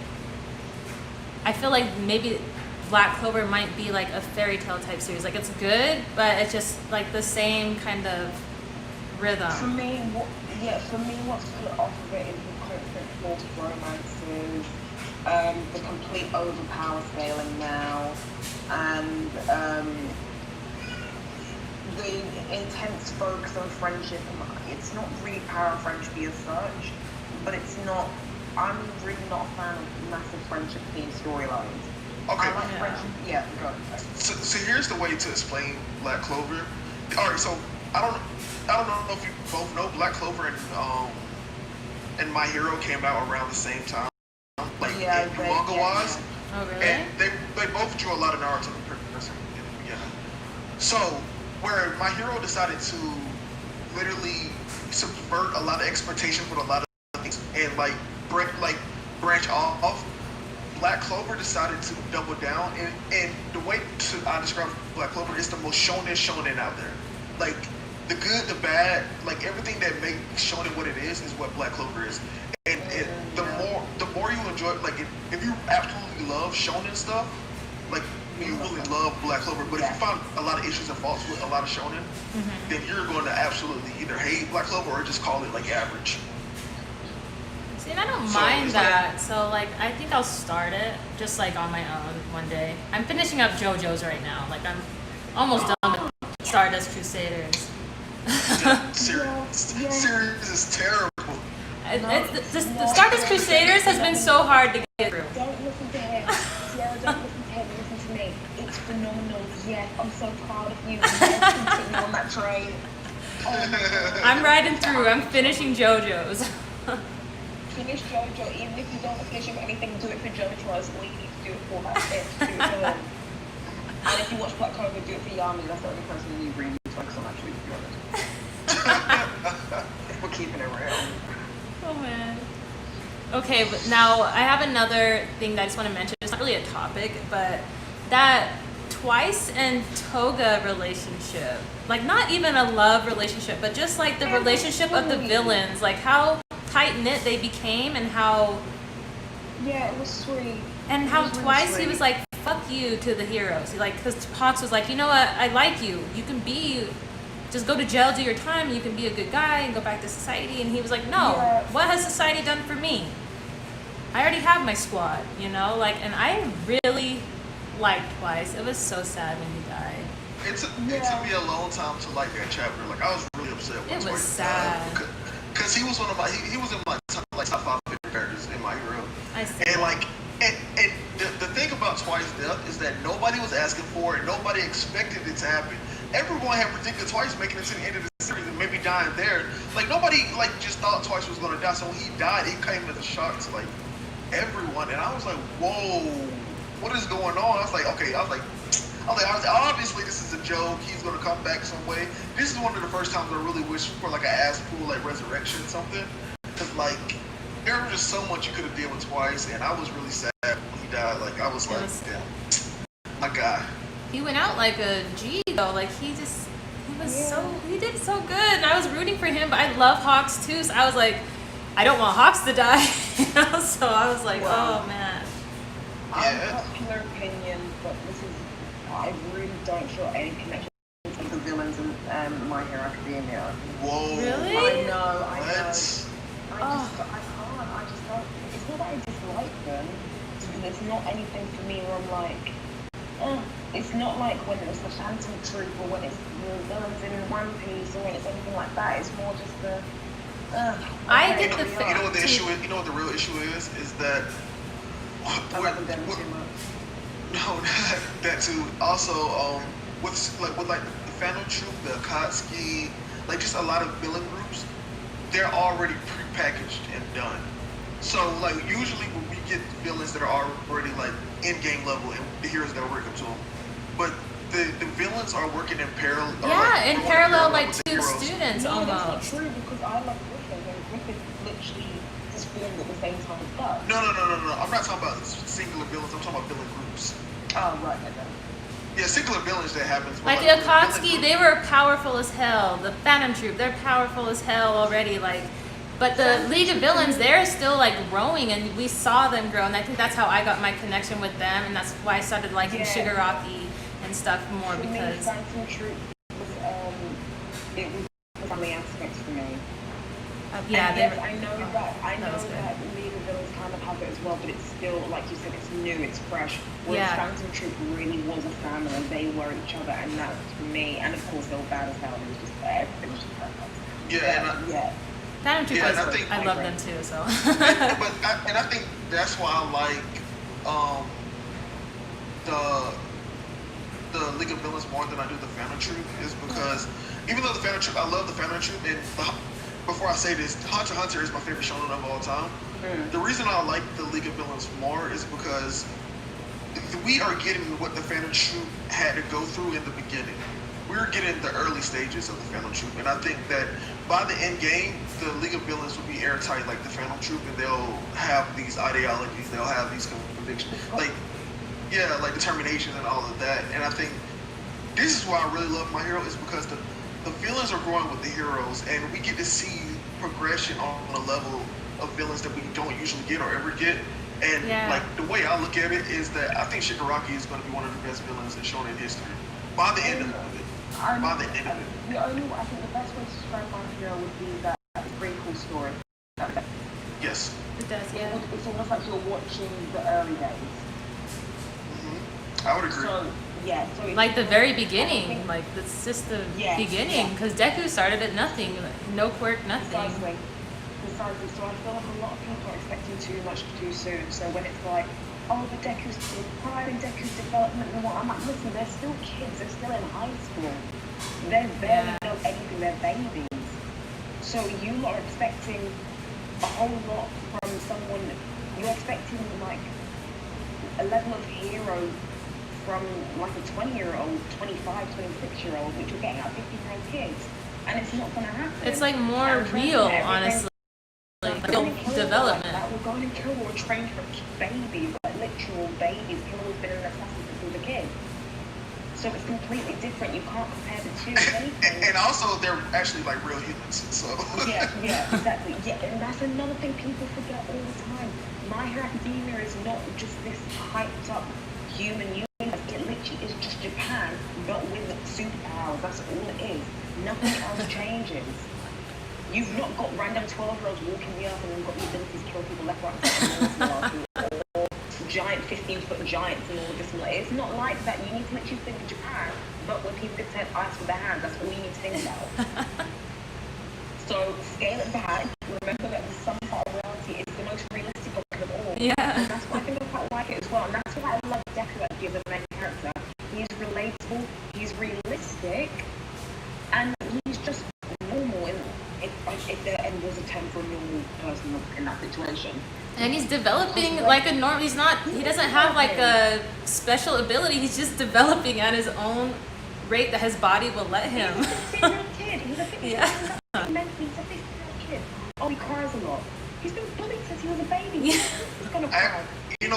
I feel like maybe Black Clover might be like a Fairy Tail type series. Like, it's good, but it's just like the same kind of rhythm. For me, what's put off of it is the constant forced romances, the complete overpower scaling now, and the intense focus on friendship. It's not really power friendship as such, but it's not. I'm really not a fan of massive friendship themed storylines. Okay. I like friendship. Yeah, go. So here's the way to explain Black Clover. All right, so I don't know if you both know Black Clover and My Hero came out around the same time, like manga wise. Oh, really? And they both drew a lot of Naruto in the beginning. So where My Hero decided to literally subvert a lot of expectations with a lot of things and like branch off. Black Clover decided to double down, and the way I describe Black Clover is the most shonen out there. Like the good, the bad, like everything that makes shonen what it is what Black Clover is. And the more you enjoy, like if you absolutely love shonen stuff, like you really love Black Clover. But if you find a lot of issues and faults with a lot of shonen, then you're going to absolutely either hate Black Clover or just call it like average. See, and I don't mind that. So, like, I think I'll start it just like on my own one day. I'm finishing up JoJo's right now. Like, I'm almost done with Stardust Crusaders. Series is terrible. The Stardust Crusaders has been so hard to get through. Don't listen to him. Sierra, don't listen to him. Listen to me. It's phenomenal. Yes, I'm so proud of you. Yes, continue on that train. I'm riding through. I'm finishing JoJo's. Finish JoJo. Even if you don't finish with anything, do it for JoJo. That's all you need to do it for. That's it. Do it for him. And if you watch Black Clover, do it for Yami. That's the only person you really focus on, actually, to be honest. If we're keeping it real. Oh, man. Okay, but now I have another thing that I just want to mention. It's not really a topic, but that Twice and Toga relationship, like not even a love relationship, but just like the relationship of the villains, like how tight-knit they became and how... Yeah, it was sweet. And how Twice he was like, fuck you to the heroes. He like, because Hawks was like, you know what, I like you. You can be... Just go to jail, do your time, you can be a good guy and go back to society. And he was like, no, what has society done for me? I already have my squad, you know? Like, and I really liked Twice. It was so sad when he died. It took me a long time to like that chapter. Like, I was really upset when It was Twice sad. died. Because he was one of my, he was in my top 5 favorite characters in My Hero. I see. And like, and the thing about Twice's death is that nobody was asking for it. Nobody expected it to happen. Everyone had predicted Twice making it to the end of the series and maybe dying there. Like nobody like just thought Twice was gonna die. So when he died, it came as a shock to like everyone. And I was like, whoa, what is going on? I was like, obviously this is a joke. He's gonna come back some way. This is one of the first times I really wish for like an ass pool like resurrection or something. Cause like there was just so much you could have did with Twice, and I was really sad when he died. Like I was like, damn, my guy. He went out like a G though. Like he did so good, and I was rooting for him. But I love Hawks too, so I was like, I don't want Hawks to die. You know? So I was like, oh man. Unpopular opinion, but I really don't feel any connection to the villains in My Hero Academia. Whoa. Really? I know. I What? just can't. I just don't. It's not that I them. There's not anything for me where I'm like, it's not like when it's the Phantom Troop or when it's the villains in One Piece or when it's anything like that. It's more just the. I get the you know what the issue is. You know what the real issue is that. I love them too much. No, that too. Also, with the Phantom Troop, the Akatsuki, like just a lot of villain groups, they're already prepackaged and done. So like usually when we get villains that are already like in game level and the heroes that work up to them, but the villains are working in parallel. Yeah, in parallel like with the two heroes. students No, that's not almost. true because I love Griffin and Griffin literally is formed at the same time as Buzz. No. I'm not talking about singular villains. I'm talking about villain groups. Oh, right, okay. Yeah, singular villains that happens. Like the Akatsuki, they were powerful as hell. The Phantom Troop, they're powerful as hell already. Like, but the League of Villains, they're still like growing, and we saw them grow. And I think that's how I got my connection with them, and that's why I started liking Shigaraki and stuff more For because. me, Phantom Troop was it was the family aspects for me. Yeah, and they yes, were. I know that League of Villains kind of have it as well, but it's still, like you said, it's new, it's fresh. Whereas Phantom Troop really was a family, they were each other, and that was for me. And of course, they were bad as hell. It was just everything was just perfect. Phantom Troop was. I love them too. So. I think that's why I like the League of Villains more than I do the Phantom Troop is because even though the Phantom Troop, I love the Phantom Troop, and before I say this, Hunter x Hunter is my favorite shonen of all time. The reason I like the League of Villains more is because we are getting what the Phantom Troop had to go through in the beginning. We're getting the early stages of the Phantom Troop, and I think that by the end game, the League of Villains will be airtight like the Phantom Troop, and they'll have these ideologies, they'll have these convictions, like determination and all of that. And I think this is why I really love My Hero is because the villains are growing with the heroes, and we get to see progression on a level of villains that we don't usually get or ever get. And like the way I look at it is that I think Shigaraki is going to be one of the best villains in shonen history by the end of it. I think the best way to describe My Hero would be that it's a pretty cool story. Yes. It does, yeah. It's almost like you're watching the early days. I would agree. So like the very beginning, like it's just the beginning, because Deku started at nothing, no quirk, nothing. Precisely. So I feel like a lot of people are expecting too much too soon. So when it's like, oh, the Deku's pride in Deku's development and what, I'm like, listen, they're still kids, they're still in high school. They barely know anything, they're babies. So you are expecting a whole lot from someone, you're expecting like a level of hero from like a 20-year-old, 25, 26-year-old, which you're getting out of 50-year-old kids. And it's not going to happen. It's like more real, honestly. Like development. We're going to kill or train for babies, like literal babies. People who've been in assassin since they were a kid. So it's completely different. You can't compare the two. And also, they're actually like real humans. So. Yeah, exactly. Yeah, and that's another thing people forget all the time. My Hero Academia is not just this hyped up human universe. It literally is just Japan, but with superpowers. That's all it is. Nothing else changes. You've not got random 12-year-olds walking the earth and then got the ability to kill people left, right, and center, or giant 15-foot giants and all this. It's not like that. You need to literally think of Japan, but when people get sent ice with their hands, that's all you need to think about. So scale it back. Remember that the some part of reality is the most realistic of all. Yeah. And that's why I think I quite like it as well. And that's why I love Deku as the main character. He's relatable, he's realistic, and he's just normal. If there ever was a term for a normal person in that situation. And he's developing like a norm. He doesn't have like a special ability. He's just developing at his own rate that his body will let him. He's a 15-year-old kid. He's a 15-year-old kid. Oh, he cries a lot. He's been bullied since he was a baby. He's gonna cry.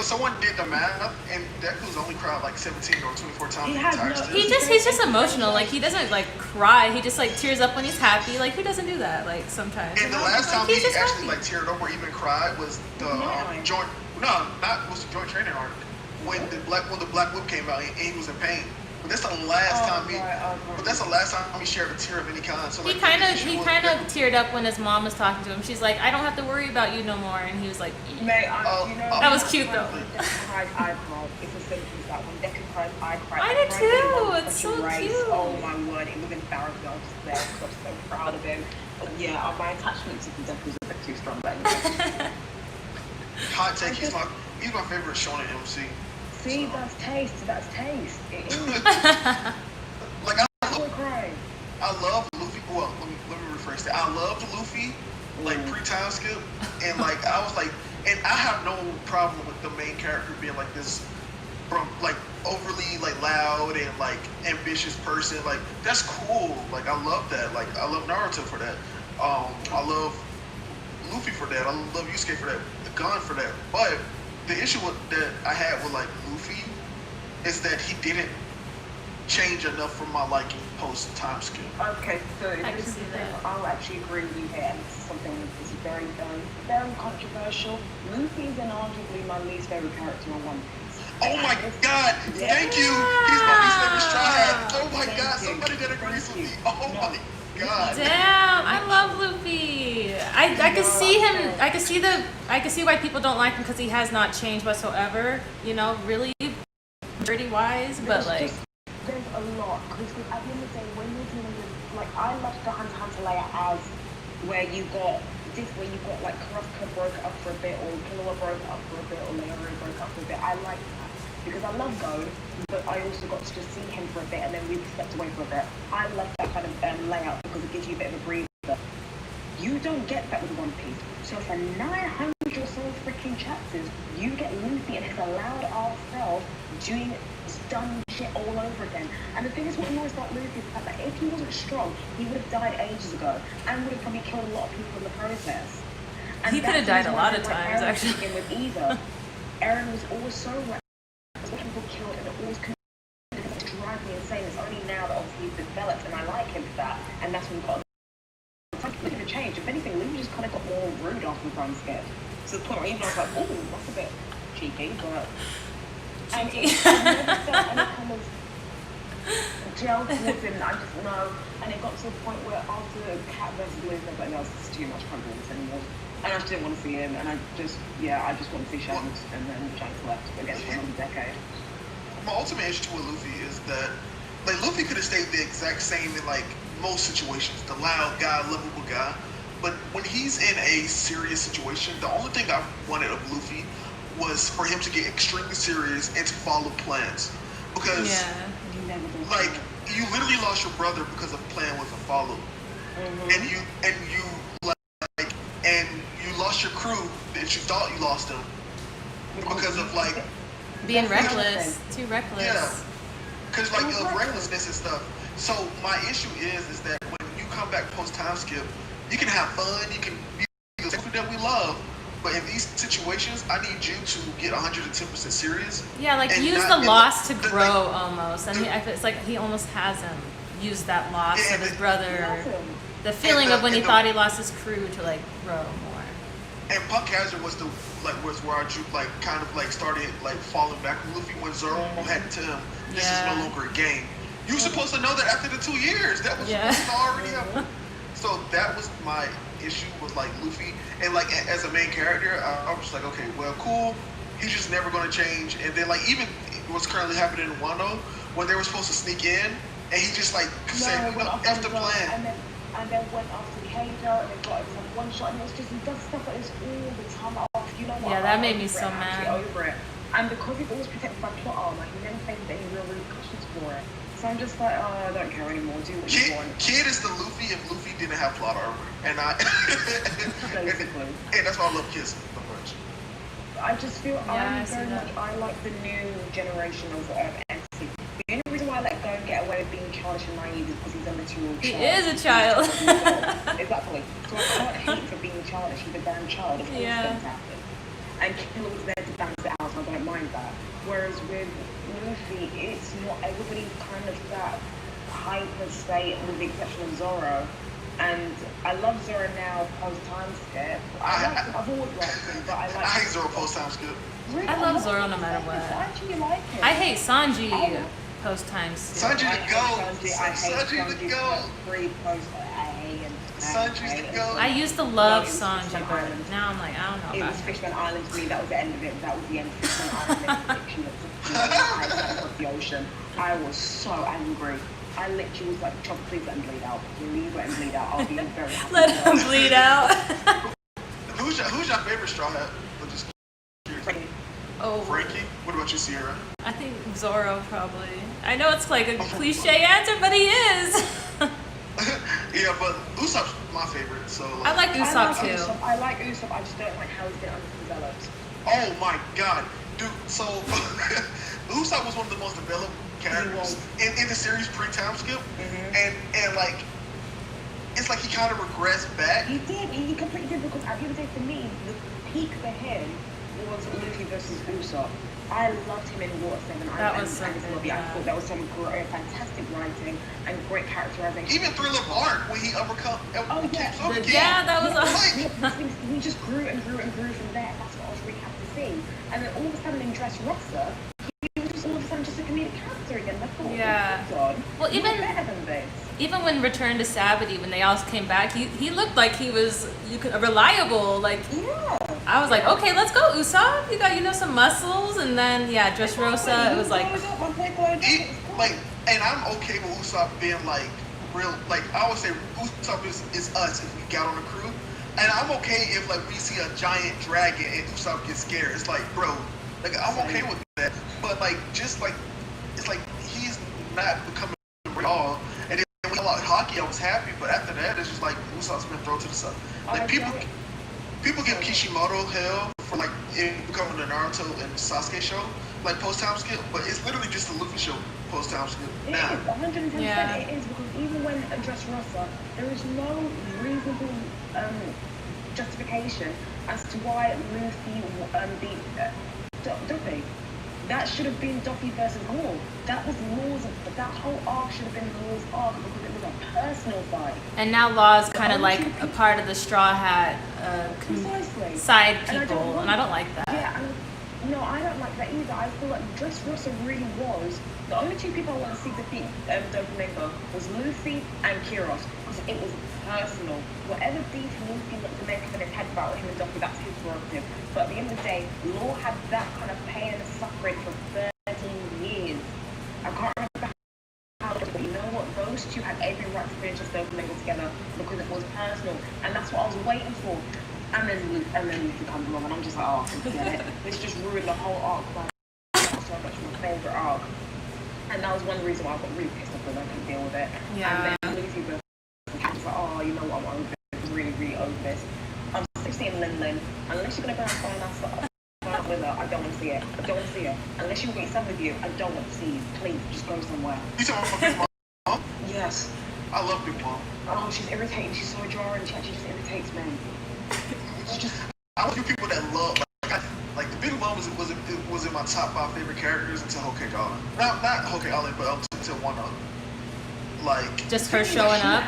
Someone did the math, and Deku's only cried like 17 or 24 times. He's just emotional. Like he doesn't like cry. He just like tears up when he's happy. Like who doesn't do that? Like sometimes. And the last time he actually like teared up or even cried was the joint. No, not was the joint training arc when the black whip came out and he was in pain. But that's the last time But that's the last time he shared a tear of any kind. So He like, kind of like, teared up when his mom was talking to him. She's like, I don't have to worry about you no more, and he was like, Mate, that was cute though. Cried, I cried. It's as simple as that. When Deku cried, I cried. I did too. It's so cute. Oh my word, it was embarrassing. I was just there because I was so proud of him. But yeah, my attachment to Deku is a bit too strong. But anyway. Hot take, he's my favorite shonen MC. See, so. That's taste. It is. Like I love Luffy. Well, let me rephrase that. I loved Luffy, like pre-time skip, and like I was like, and I have no problem with the main character being like this, from like overly like loud and like ambitious person. Like that's cool. Like I love that. Like I love Naruto for that. I love Luffy for that. I love Yusuke for that. Gun for that. But the issue that I had with like Luffy is that he didn't change enough for my liking post time skip. Okay, so this is the thing. I'll actually agree with you here, and this is something that's very, very, very controversial. Luffy is arguably my least favorite character in One Piece. Oh my god! Thank you! He's my least favorite Straw Hat. Oh my god! Somebody that agrees with me. Oh my god! Damn! I love Luffy. I can see him. I can see why people don't like him because he has not changed whatsoever. You know, really dirty wise, but like. There's a lot, because at the end of the day, when you're dealing with, like, I loved the Hunter x Hunter layer as where you got like Kurapika broke up for a bit, or Killua broke up for a bit, or Leori broke up for a bit. I liked that because I love Gold, but I also got to just see him for a bit, and then we stepped away for a bit. I love that kind of layout because it gives you a bit of a breather. You don't get that with One Piece. So for 900 or so freaking chapters, you get Luffy and his allowed ass self doing dumb shit all over again. And the thing is, what annoys about Luffy is the fact that if he wasn't strong, he would have died ages ago and would have probably killed a lot of people in the process. And he could have died a lot of times, actually. With either, Eren was always so reckless, people killed, and it always drive me insane. It's only now that obviously he's developed, and I like him for that. And that's when we got look at the change. If anything, Luffy just kind of got more rude after the time skip. To the point where even I was like, oh, that's a bit cheeky, but. And I've never felt any kind of gel towards him. I just know. And it got to a point where after Cat versus Luffy, I was like, no, this is too much fun doing this anymore. And I just didn't want to see him. And I just want to see Shanks. And then Shanks left again for another decade. My ultimate issue with Luffy is that, like, Luffy could have stayed the exact same in like most situations, the loud guy, lovable guy. But when he's in a serious situation, the only thing I wanted of Luffy was for him to get extremely serious and to follow plans. Because, like, you literally lost your brother because a plan wasn't followed. Mm-hmm. And you lost your crew that you thought you lost them because of, like, being reckless. Too reckless. Yeah. Because, like, of recklessness and stuff. So, my issue is that when you come back post-time skip, you can have fun, you can be the stuff that we love, but in these situations, I need you to get 110% serious. Yeah, like, use the loss to grow, almost. And it's like he almost has him use that loss of his brother. The feeling of when he thought he lost his crew to, like, grow more. And Punk Hazard was where I like kind of like started like falling back with Luffy when Zoro had to tell him this is no longer a game. You were supposed to know that after the 2 years. That was already happened. So that was my issue with like Luffy. And like as a main character, I was just like, okay, well, cool. He's just never going to change. And then like even what's currently happening in Wano, when they were supposed to sneak in, and he just like said, F the plan. And then went after Kaido, and then got him one shot, and he does stuff like this all the time. You know what? Yeah, that made me so mad. Over it. And because he's always protected by plot armor, he never faces any real repercussions for it. So I'm just like, oh, I don't care anymore. Do what you want. Kid is the Luffy if Luffy didn't have plot armor, and basically. And that's why I love Kid so much. I just feel I like the new generation of entity. The only reason why I let go and get away with being childish and naive is because he's a literal child. He is a child. Exactly. So I can't hate for being childish. He's a damn child. Of course it's going to happen. And Killer was there to balance it out, so I don't mind that. Whereas with Luffy, it's not everybody's kind of that hyper state, with the exception of Zoro. And I love Zoro now post time skip. I've always liked him, but I hate Zoro post time skip. Really? I love Zoro no matter what. I actually like him. I hate Sanji. post times. Sanji the goat. Sanji the goat. Free post. I hate him. Sanji's the goat. I used to love Sanji, but now I'm like, I don't know It about was him. Fishman Island to me. That was the end of it. That was the end of Fishman Island. Across the ocean. I was so angry. I literally was like, Chop, please let him bleed out. Please let him bleed out. I'll be very happy. Let him bleed out. Who's your favorite Straw Hat? I'm just curious. Oh, Frankie? What about you, Sierra? I think Zoro probably. I know it's like a cliche answer, but he is. Yeah, but Usopp's my favorite. So I like Usopp too. I like Usopp. I just don't like how he's been underdeveloped. Oh my god, dude! So Usopp was one of the most developed characters in the series pre-time skip, and like it's like he kind of regressed back. He did. He completely did, because at the end of the day, for me, the peak for him was Luffy versus Usopp. I loved him in Water 7. That was so I good, thought that was some great, fantastic writing and great characterization. Even Thriller Bark when he overcome. Yeah, that was awesome. We just grew and grew and grew from there. That's what I was really happy to see. And then all of a sudden in Dressrosa, he was just all of a sudden just a comedic character again. I thought, Yeah. God, Well, you're even better than this. even when Return to Savity, when they all came back, he looked like he was reliable. Like Yeah. I was like, okay, let's go, Usopp. You got some muscles, and then Dressrosa. It was like, And I'm okay with Usopp being like real. Like I always say, Usopp is us if we got on the crew. And I'm okay if like we see a giant dragon and Usopp gets scared. It's like, bro, like I'm okay with that. But like just like it's like he's not becoming all. And then when I like hockey, I was happy. But after that, it's just like Usopp's been thrown to the side. Like people give Kishimoto hell for like it becoming the Naruto and Sasuke show, like post time skip. But it's literally just a Luffy show post time skip. It Now, is, 110%. Yeah. It is, because even when Dressrosa, there is no reasonable justification as to why Luffy beat Duffy. That should have been Duffy versus Law. That was that whole arc should have been Law's arc, because it was a personal fight. and now Law's kind of like a part of the Straw Hat Precisely. side And I people, don't and I don't like that. Yeah, no, I don't like that either. I feel like Dressrosa really was the only two people I want to see defeat Doflamingo was Luffy and Kiros, because it was personal. Whatever beef Luffy wants to make up in his head about him and Duffy, that's his prerogative. But at the end of the day, Law had that kind of pain and suffering for 13 years. I can't remember how, but you know what? Those two had every right to finish this Doflamingo together, because it was personal, and that's what I was waiting for. And then Luffy comes along, and I'm just like, oh, forget it. This just ruined the whole arc. So much my favorite arc. And that was one reason why I got really pissed off, because I couldn't deal with it. Yeah. And then Luffy was like, oh, you know what, I'm over it. I'm really, really over this. I'm still seeing Lin. Unless you're going to go and find us with her, I don't want to see it. I don't want to see her. Unless you want some with you, I don't want to see you. Please, just go somewhere. you talking about Big Mom? Yes. I love Big Mom. Oh, she's irritating. She's so jarring. She actually just irritates me. It's just... I was people that love like the Big Mom was in my top 5 favorite characters until Whole Cake Island. Not Whole Cake Island, but until one of them. Like Just her showing up.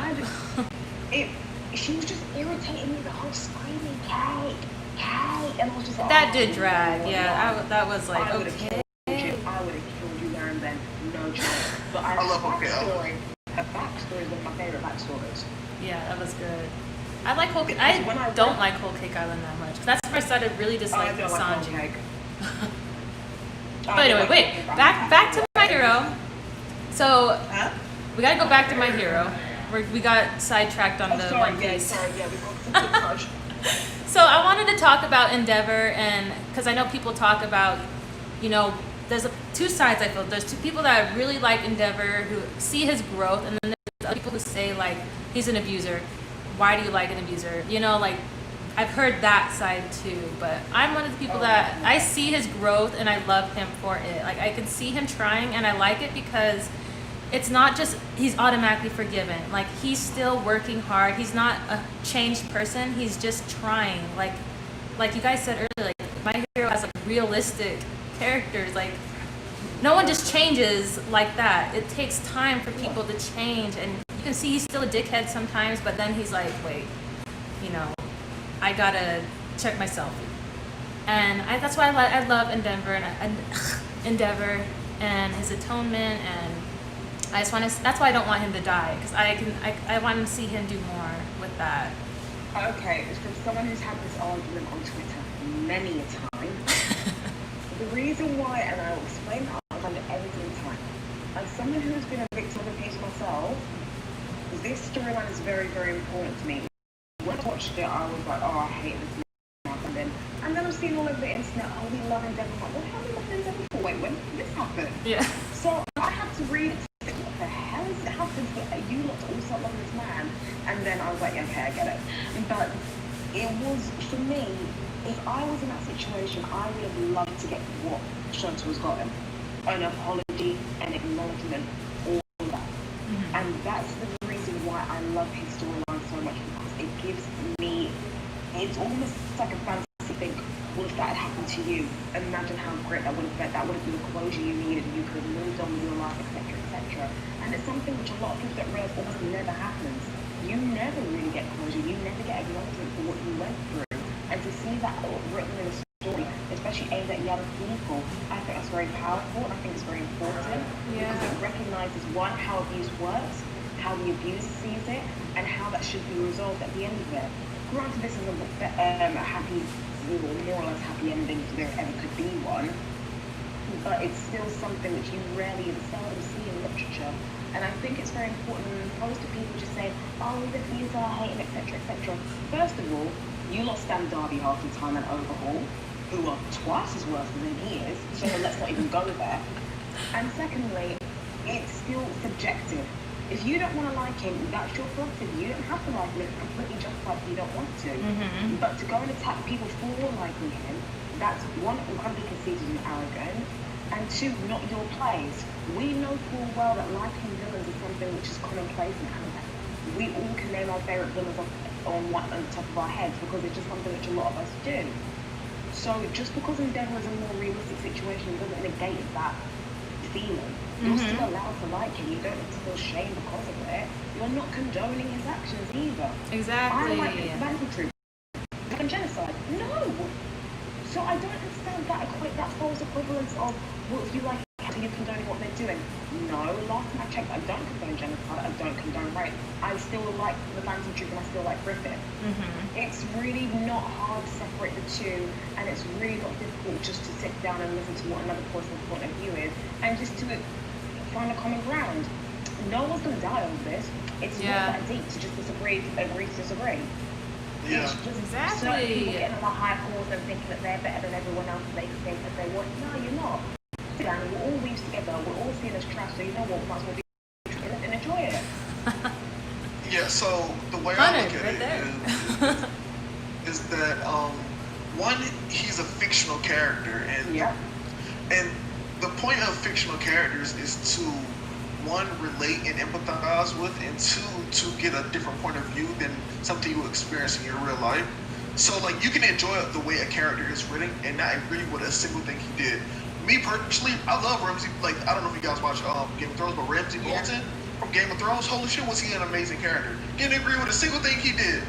She was just irritating me, the whole screaming cake, and I was just like, That oh, did drag. no, Yeah, that was like, I would have okay. killed you there and then, no chance. But I love Whole Cake Island. Her backstory is one of my favorite backstories. Yeah, that was good. I like Whole Cake. I don't like Whole Cake Island that much. That's where I started really disliking Sanji. But anyway, wait. Back to My Hero. So we gotta go back to My Hero. We got sidetracked on the One Piece. We got So I wanted to talk about Endeavor, and because I know people talk about, there's two sides. I feel there's two people that really like Endeavor, who see his growth, and then there's other people who say like he's an abuser. Why do you like an abuser? I've heard that side too, but I'm one of the people that I see his growth and I love him for it. Like I can see him trying, and I like it because it's not just he's automatically forgiven. Like he's still working hard. He's not a changed person. He's just trying. Like you guys said earlier, like My Hero has like realistic characters. Like no one just changes like that. It takes time for people to change, and you can see he's still a dickhead sometimes, but then he's like, wait, I gotta check myself. And that's why I love Endeavor and Endeavor. and his atonement, and I just want to. That's why I don't want him to die, because I want to see him do more with that. Okay, from someone who's had this argument on Twitter many a time, the reason why, and I'll explain that under every single time, as someone who has been a victim of abuse myself, this storyline is very, very important to me. When I watched it, I was like, oh, I hate this. And then I'm seeing all over the internet, oh, we love Endeavour. I'm like, well, how do we love Endeavour for? Wait, when did this happen? Yeah. So I had to read it. What the hell has it happened for you lot to all start loving this man? And then I was like, okay, I get it. But it was, for me, if I was in that situation, I would have loved to get what Shoto has gotten. An apology, an acknowledgement, all of that. Mm-hmm. And that's the reason why I love his storyline so much, because it gives me, it's almost like a fantasy thing. What if that had happened to you? Imagine how great that would have been. That would have been the closure you needed. You could have moved on with your life, etc., etc. And it's something which a lot of people don't realize almost never happens. You never really get closure. You never get acknowledgement for what you went through. And to see that written in a story, especially aimed at young people, I think that's very powerful, and I think it's very important, because it recognises, one, how abuse works, how the abuser sees it, and how that should be resolved at the end of it. Granted, this is a happy, more or less happy ending if there ever could be one, but it's still something which you rarely seldom see in literature. And I think it's very important, opposed to people just saying, oh, the abuser, I hate him, etc., etc. First of all, you lost stand Dabi half the time and Overhaul, who are twice as worse than he is, so let's not even go there. And secondly, it's still subjective. If you don't want to like him, that's your prerogative. You don't have to like him. It's completely justified if you don't want to. Mm-hmm. But to go and attack people for liking him, that's one, incredibly conceited and arrogant, and two, not your place. We know full well that liking villains is something which is commonplace in anime. We all can name our favourite villains on the top of our heads, because it's just something which a lot of us do. So just because Endeavour is a more realistic situation doesn't negate that feeling. You're still allowed to like him. You don't have to feel shame because of it. You're not condoning his actions either. Exactly. I like the Bantam Troop. And genocide. No. So I don't understand that false equivalence of, well, if you like him, are you condoning what they're doing? No. Last time I checked, I don't condone genocide. I don't condone rape. I still like the Bantam Troop, and I still like Griffith. Mm-hmm. It's really not hard to separate the two, and it's really not difficult just to sit down and listen to what another person's point of view is, and just to find a common ground. No one's going to die over this. It's not that deep to just agree to disagree. Yeah. It's just exactly. certain people getting on the high horse and thinking that they're better than everyone else and they can think that they want. No, you're not. Sit down, we're all weaves together, we're all seeing this trash, so you know what, we might as well be and enjoy it. Yeah, so the way I look at it is that one, he's a fictional character, and the point of fictional characters is to, one, relate and empathize with, and two, to get a different point of view than something you experience in your real life. So, like, you can enjoy the way a character is written and not agree with a single thing he did. Me personally, I love Ramsay. Like, I don't know if you guys watch Game of Thrones, but Ramsay Bolton from Game of Thrones, holy shit, was he an amazing character? Didn't agree with a single thing he did.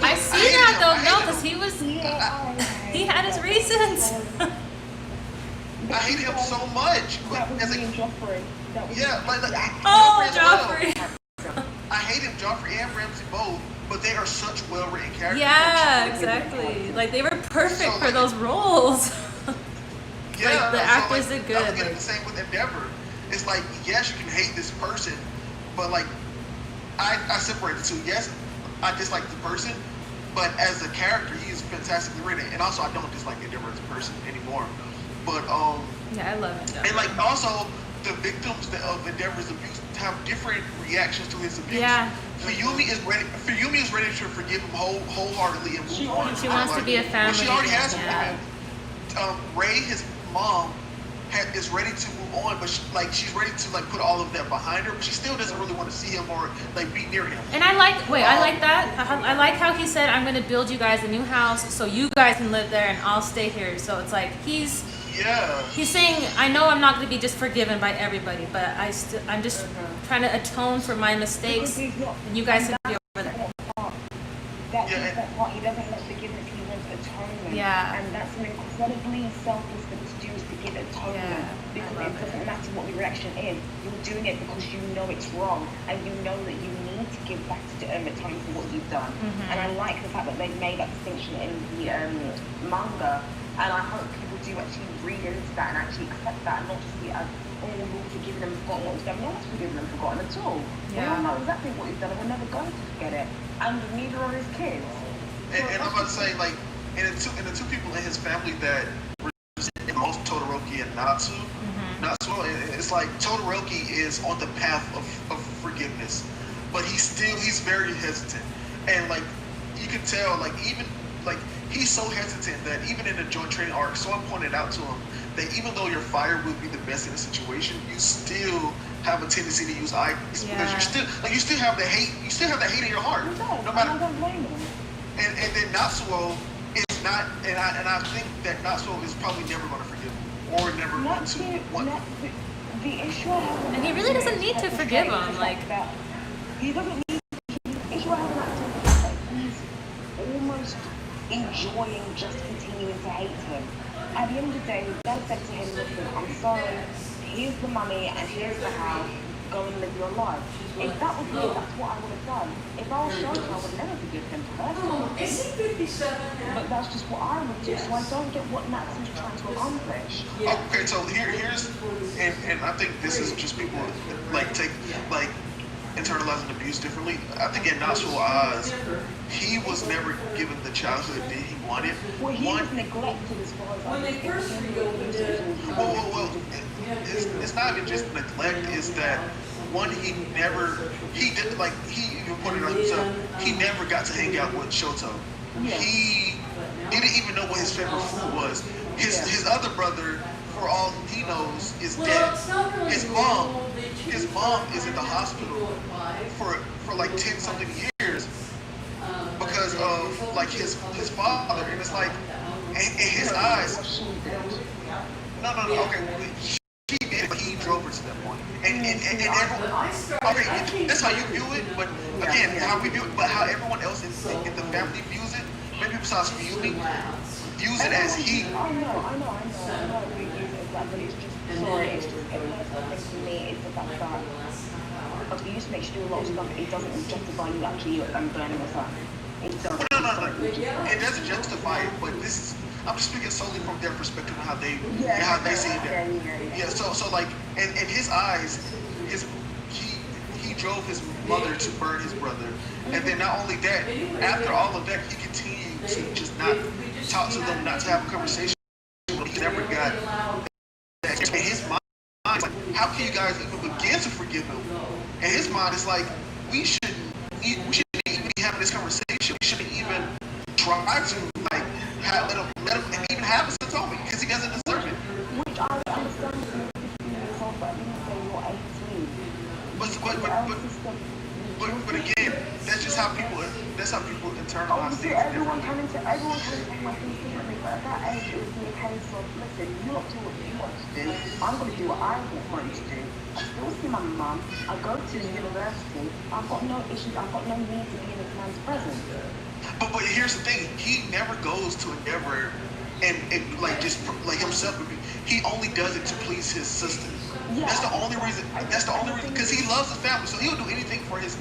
I see that though, no, because he was, he had his reasons. I hate him so much. That was me and Joffrey. Joffrey. I hate him, Joffrey and Ramsay both, but they are such well-written characters. Yeah, exactly. Like, they were perfect for those roles. Yeah, like, the actors did good. I was getting the same with Endeavor. It's like, yes, you can hate this person, but like, I separate the two. Yes, I dislike the person, but as a character, he is fantastically written. And also, I don't dislike Endeavor as a person anymore. But yeah, I love Endeavor. And like, also, the victims of Endeavor's abuse have different reactions to his abuse. Yeah. Fuyumi is ready to forgive him wholeheartedly and move on. She wants to be a family. Well, she already has forgiven. Ray, his mom, is ready to move on, but she's ready to like put all of that behind her, but she still doesn't really want to see him or like be near him. And I like that. I like how he said, "I'm going to build you guys a new house so you guys can live there and I'll stay here." So it's like he's saying, "I know I'm not going to be just forgiven by everybody, but I'm just trying to atone for my mistakes, and you guys can be over there." That part, he doesn't want forgiveness, he wants atonement. Yeah. Yeah. And that's an incredibly selfless thing to do, is to give atonement. Because it doesn't matter what the reaction is. You're doing it because you know it's wrong, and you know that you need to give back to atonement for what you've done. And I like the fact that they've made that distinction in the manga, and I hope people do actually read into that and actually accept that, and not just see it as, oh, you're forgiven and forgotten what you've done. No one's forgiven and forgotten at all. We all know exactly what you've done, and we're never going to forget it. And neither are his kids. And I'm about to say, like, and the two people in his family that resent most Todoroki and Natsu, it's like Todoroki is on the path of forgiveness, but he's very hesitant, and like you can tell, like even like he's so hesitant that even in the joint training arc, someone pointed out to him that even though your fire would be the best in the situation, you still have a tendency to use ice because you still have the hate in your heart. No matter. I don't blame him. And then Natsuo is not, and I think that Natsuo is probably never going to forgive him or never going to. The issue I have, And he really doesn't need to forgive him. Like, he doesn't need. The issue I have with that is that he's almost enjoying just continuing to hate him. At the end of the day, his dad said to him, "Listen, I'm sorry. Here's the money and here's the house. Go and live your life." If that was me, that's what I would have done. If I was Shoto, I would never forgive him personally. But that's just what I would do. So I don't get what Natsu's trying to accomplish. Okay, so here's and I think this is just people internalizing abuse differently. I think in Natsuo's eyes, he was never given the childhood that he wanted. Well, he was neglected as far as when they first reopened it. Well, it's not even just neglect. It's that one, he even put it on himself. He never got to hang out with Shoto. Yeah. He didn't even know what his favorite food was. His other brother, for all he knows, is dead. His mom is in the hospital for like 10 something years because of like his father, and it's like in his eyes. No. Okay, she did, but he drove her to that point, and everyone. Okay, that's how you view it, but again, how we view it, but how everyone else in the family views it, maybe besides Fumi, views it as he. I know. We use it as that, but it's just sorry. It's just a personal thing for me. It's the fact that abuse makes you do a lot of stuff. It doesn't justify you actually burning the sun. It doesn't. No. It doesn't justify it, but this is. I'm speaking solely from their perspective of how they see it. Yeah. So like in his eyes, he drove his mother to burn his brother, and then not only that, after all of that, he continued to just not talk to them, not to have a conversation. He never got that. In his mind, it's like, how can you guys even begin to forgive him? In his mind, it's like we shouldn't even be having this conversation. We shouldn't even try to like let him and even have his atonement because he doesn't deserve it. Which I understand if you're 15 years old, but I didn't say you're 18. But again, that's just how people internalize things. Everyone can take my things differently, but at that age it would be a case of, listen, you lot do what you want to do, I'm going to do what I want to do. I still see my mum, I go to university, I've got no issues, I've got no need to be in this man's presence. But here's the thing, he never goes to Endeavor and like just like himself. He only does it to please his sister. Yeah. That's the only reason because he loves his family, so he'll do anything for his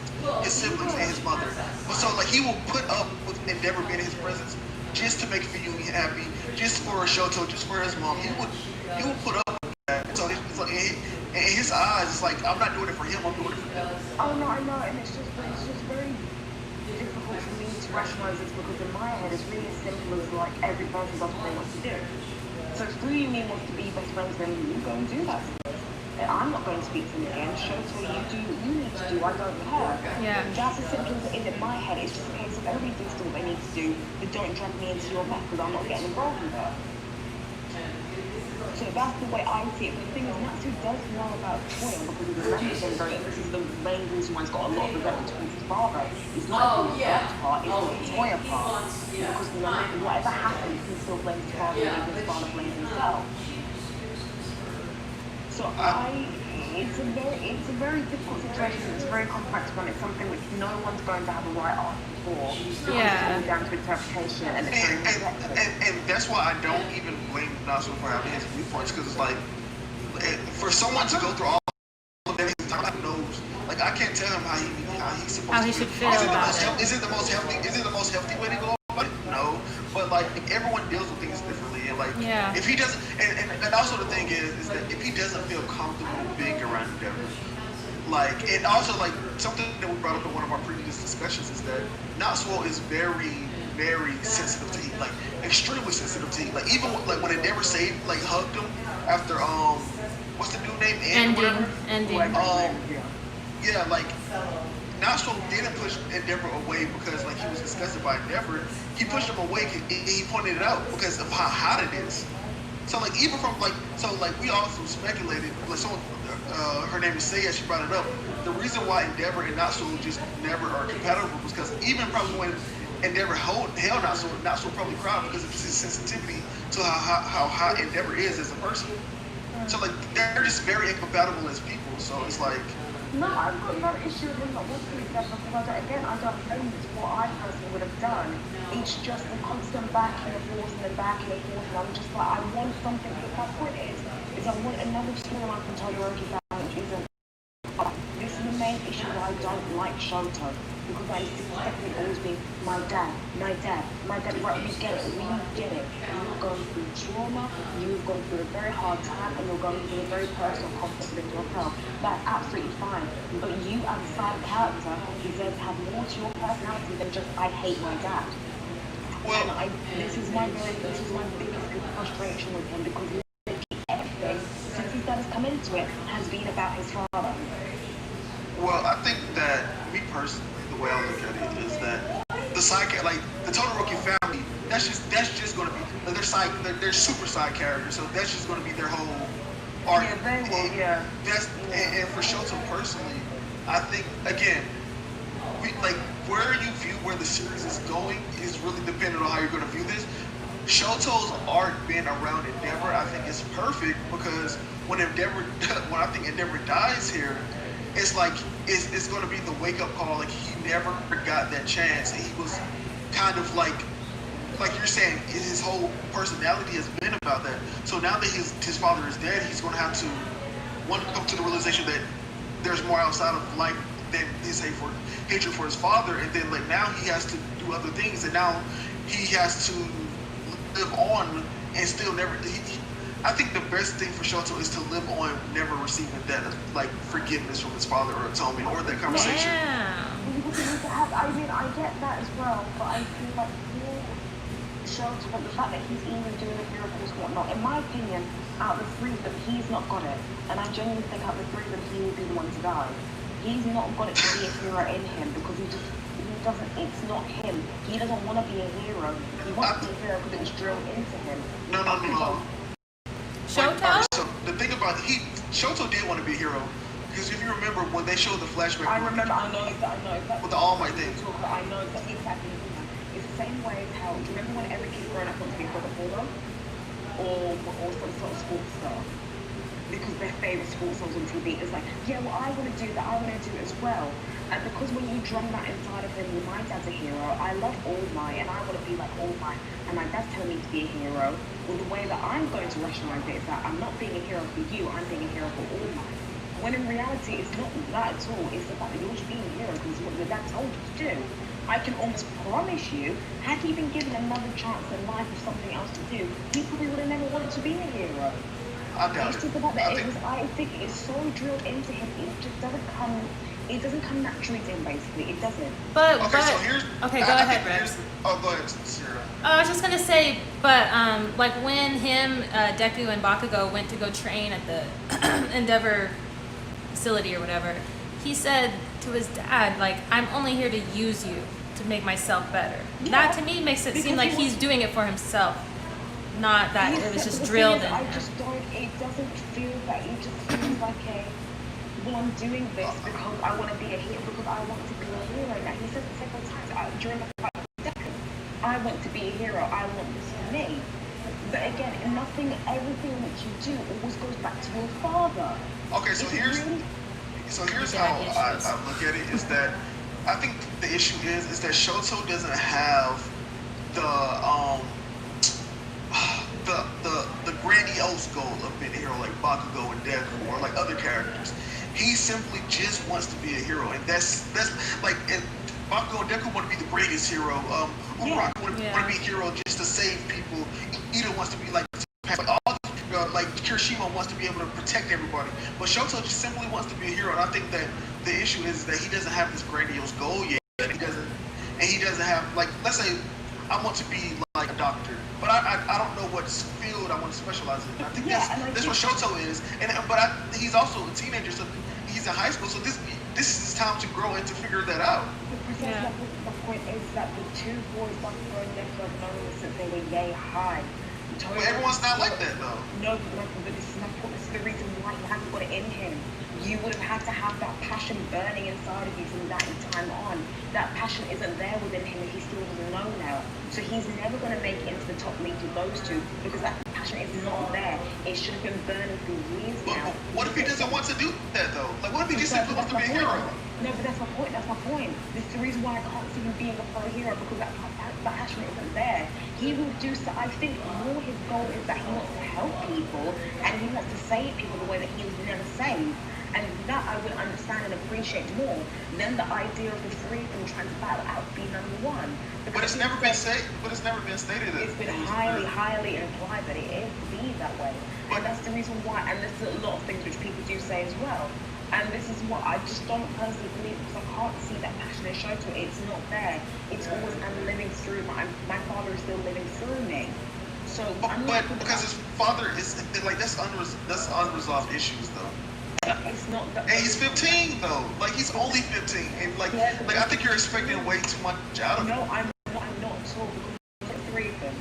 siblings and his mother. But so like he will put up with Endeavor being in his presence just to make Fuyumi happy, just for Shoto, just for his mom. He would put up with that. And so it's like in his eyes, it's like I'm not doing it for him, I'm doing it for them. Oh no, I know, and it's just very difficult for me to rationalize this because in my head it's really as simple as like every person does what they want to do. So if Fuyumi wants to be best friends, then you go and do that. I'm not going to speak to him again. Shoto, you do what you need to do. I don't care. Yeah. That's as simple as it is in my head. It's just a case of everybody does what they need to do, but don't drag me into your mess because I'm not getting involved in that. So that's the way I see it. But the thing is, Natsu does know about Toya because he's remembered him very. This is the main reason why he's got a lot of resentment towards his father. It's not the first part, it's the Toya part. Because whatever happens, he still blames his father and his father blames himself. So it's a very difficult situation. It's a very complex one. It's something which no one's going to have a right answer for. Yeah. It's all down to interpretation, and it's very complex. And that's why I don't even blame Nasu for having his viewpoints, because it's like, for someone to go through all of that, he knows. Like, I can't tell him how he's supposed How to he should feel about it. Is it the most healthy way to go about it? No. But like, everyone deals with things differently, and like, Yeah. if he doesn't, and also the thing is that if he doesn't feel comfortable being around Endeavor, like, and also like something that we brought up in one of our previous discussions is that Natsuo is very, very sensitive to heat, like extremely sensitive to heat. Like, even like when Endeavor saved, like, hugged him after what's the dude name? Ending. Yeah, like, Natsuo didn't push Endeavor away because like he was disgusted by Endeavor. He pushed him away and he pointed it out because of how hot it is. So like, even from like, so like, we also speculated, like, someone, her name is Seiya, she brought it up. The reason why Endeavor and Natsuo just never are compatible was because even probably when Endeavor held Natsuo probably cried because of his sensitivity to how hot Endeavor is as a person. So like, they're just very incompatible as people. So it's like, No, I've got no issue with him not wanting to accept because I don't blame this. What I personally would have done. It's just the constant back and forth and back and forth, and I'm just like, I want something. My point is I want another storyline from Todoroki which isn't. This is the main issue that I don't like Shoto, because I see definitely always being my dad. Right, we get it. You're going through trauma, you've gone through a very hard time, and you're going through a very personal conflict with your health. That's absolutely fine. But you, as a side character, deserve to have more to your personality than just I hate my dad. well, And this is my biggest frustration with him, because everything since his dad has come into it has been about his father. well, I think that, me personally, the way I look at it is that like the Todoroki family, that's just going to be like, they're super side characters, so that's just going to be their whole arc. Yeah, they will. Yeah. And for Shoto personally, I think, again, like, where you view where the series is going is really dependent on how you're going to view this. Shoto's arc being around Endeavor, I think, is perfect, because when I think Endeavor dies here, it's like, it's going to be the wake up call. Like, he never got that chance, and he was kind of like you're saying, his whole personality has been about that. So now that his father is dead, he's going to have to come to the realization that there's more outside of life than his hatred for his father, and then like now he has to do other things, and now he has to live on and still never. I think the best thing for Shoto is to live on, never receiving that like forgiveness from his father or atonement or that conversation. Yeah. I mean, I get that as well, but I feel like Shoto, but the fact that he's even doing the miracles and whatnot, in my opinion, out of the three of them, he's not got it, and I genuinely think out of the three of them, he will be the one to die. He's not got it to be a hero in him, because he doesn't, it's not him. He doesn't want to be a hero. He wants to be a hero because it was drilled into him. No. Shoto? So the thing about Shoto did want to be a hero, because if you remember when they showed the flashback, I know exactly. With the All Might thing. I know exactly. It's the same way as how, do you remember when every kid growing up wants to be a footballer? Or some sort of sports star? Because their favourite sports songs on TV is like, yeah, well, I want to do that, I want to do it as well. And because when you drum that inside of him, my dad's a hero, I love All Might, and I want to be like All Might, and my dad's telling me to be a hero. Well, the way that I'm going to rationalise it is that I'm not being a hero for you, I'm being a hero for All Might. When in reality, it's not that at all. It's the fact that you're just being a hero because what your dad told you to do. I can almost promise you, had he been given another chance in life of something else to do, he probably would have never wanted to be a hero. I doubt It's it. just the fact that I think it's so drilled into him, it doesn't come naturally to him, basically. It doesn't. Okay, so here's. Okay, go ahead, Rex. Oh, go ahead, Sierra. I was just gonna say, but like when him, Deku, and Bakugo went to go train at the Endeavor facility or whatever, he said to his dad, like, I'm only here to use you to make myself better. Yeah, that to me makes it seem like he's doing it for himself, not that it was just drilled in him. It doesn't feel that, it just feels like well, I'm doing this because I want to be a hero, because I want to be a hero. Now, he says it several times during the fight with Deku, I want to be a hero, I want this for me. But again, everything that you do always goes back to your father. Okay, so here's how I look at it is that I think the issue is that Shoto doesn't have the grandiose goal of being a hero like Bakugo and Deku or like other characters. He simply just wants to be a hero, and that's like Bakugo and Deku want to be the greatest hero. Uraraka want to be a hero just to save people. Ida wants to be like like Kirishima wants to be able to protect everybody, but Shoto just simply wants to be a hero. And I think that the issue is that he doesn't have this grandiose goal yet. He doesn't have, like, let's say I want to be like a doctor, but I don't know what field I want to specialize in. I think that's what Shoto is, he's also a teenager, so he's in high school, so this is his time to grow and to figure that out. The point is that the two boys, Bakugo and Deku, have known since they were yay high. But everyone's not like that though. No, but this is my point. This is the reason why you haven't got it in him. You would have had to have that passion burning inside of you from that time on. That passion isn't there within him, and he still doesn't know now. So he's never going to make it into the top league of those two because that passion is not there. It should have been burning for years now. But what if he doesn't want to do that though? Like, what if he just simply wants to be a hero? No, but that's my point. That's my point. This is the reason why I can't see him being a pro hero because that passion isn't there. He will do so. I think more his goal is that he wants to help people and he wants to save people the way that he was never saved. And that I would understand and appreciate more than the idea of the three of them trying to battle out to be number one. But it's never been stated. It's been highly implied that it is to be that way. And that's the reason why. And there's a lot of things which people do say as well. And this is what I just don't personally believe because I can't see that passion in Shoto. It's not there. It's always I'm living through my father is still living through me. So but because his father is like that's unresolved issues though. It's not that. And he's 15 though. Like he's only 15, and like I think you're expecting way too much out of him. No, I'm not at all because look at three of them.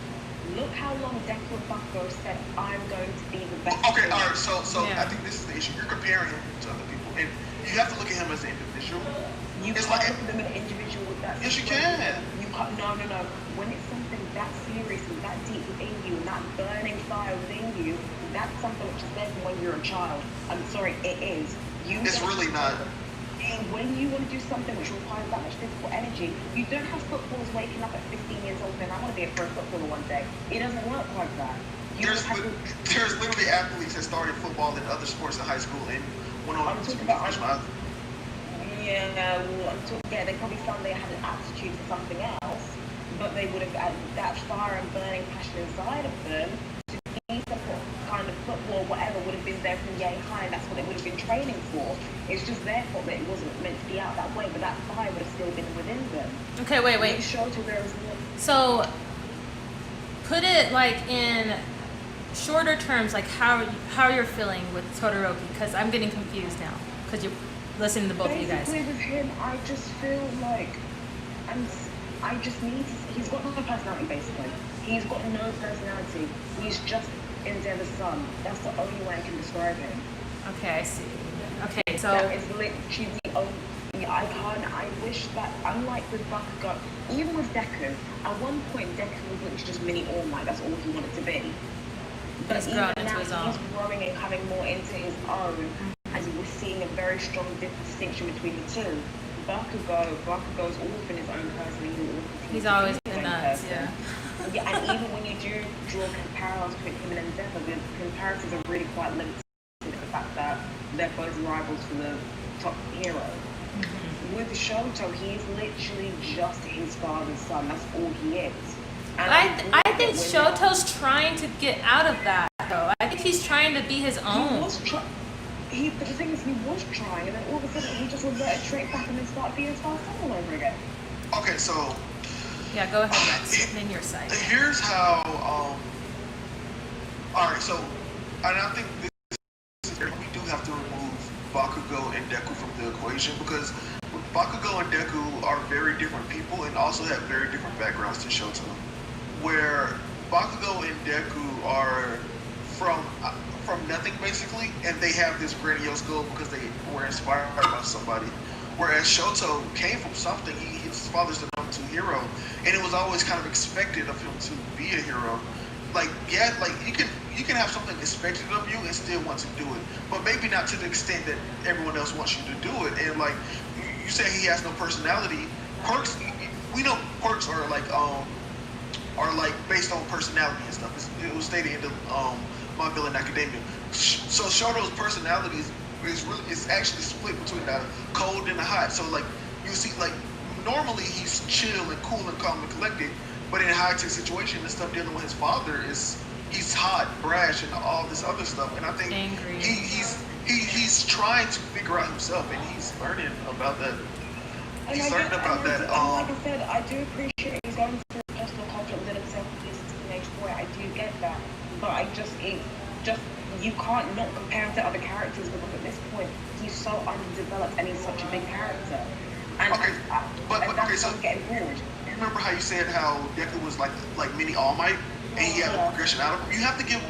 Look how long Deku and Bakugo said I'm going to be the best. Okay, all right. So I think this is the issue. You're comparing him to other people, and you have to look at him as an individual. You can't look at them as an individual with that. Yes, you can. You can't. No. When it's something that serious and that deep within you, and that burning fire within you, that's something which is there from when you're a child. I'm sorry, it is. It's really not. And when you want to do something which requires that much physical energy, you don't have footballers waking up at 15 years old and I want to be a pro footballer one day. It doesn't work like that. There's literally athletes that started football and other sports in high school and went on to be professional. They probably found they had an aptitude for something else, but they would have had that fire and burning passion inside of them to be some kind of football, whatever, would have been there from yay high, and that's what they would have been training for. It's just their fault that it wasn't meant to be out that way, but that fire would have still been within them. Okay, wait. So, put it like in shorter terms, like how you're feeling with Todoroki, because I'm getting confused now, because you're listening to both of you guys. Basically with him, I just feel like I just need to, he's got no personality basically. He's got no personality. He's just Endeavor's son. That's the only way I can describe him. Okay, I see. Okay, so that is literally the only. I wish that, unlike with Bakugo, even with Deku, at one point Deku was literally just mini All Might. That's all he wanted to be. But he's grown into his own. He's growing and coming more into his own, as we're seeing a very strong distinction between the two. Bakugo's always been his own person. He's always been nuts, yeah. Yeah, and even when you do draw parallels between him and Endeavor, the comparisons are really quite limited to the fact that they're both rivals for the top hero. Mm-hmm. With Shoto, he's literally just his father's son. That's all he is. And I think Shoto's trying to get out of that, though. I think he's trying to be his own. But the thing is, he was trying, and then all of a sudden he just reverted straight back and then started being his father's son all over again. Okay, so. Yeah, go ahead, Rex. Name your side. Here's how. All right, so, and I think we do have to remove Bakugo and Deku from the equation because Bakugo and Deku are very different people and also have very different backgrounds to Shoto. Where Bakugo and Deku are from nothing basically, and they have this grandiose goal because they were inspired by somebody. Whereas Shoto came from something. His father's the number 2 hero, and it was always kind of expected of him to be a hero. yeah, like you can have something expected of you and still want to do it, but maybe not to the extent that everyone else wants you to do it. And like you say, he has no personality. Perks, we know perks are like based on personality and stuff. It was stated in the My Villain Academia. So Shoto's personality is actually split between the cold and the hot. So like you see, like normally he's chill and cool and calm and collected, but in a high tech situation and stuff dealing with his father he's hot, brash, and all this other stuff. And I think Angry. he's trying to figure out himself, and he's learning about that. He's learning about that. Like I said, I do appreciate he's going through personal conflict within himself. He's a teenage boy. I do get that, but you can't not compare him to other characters because at this point he's so underdeveloped and he's such a big character. And okay, so I'm getting bored. You remember how you said how Deku was like mini All Might, and he had a progression out of him? You have to give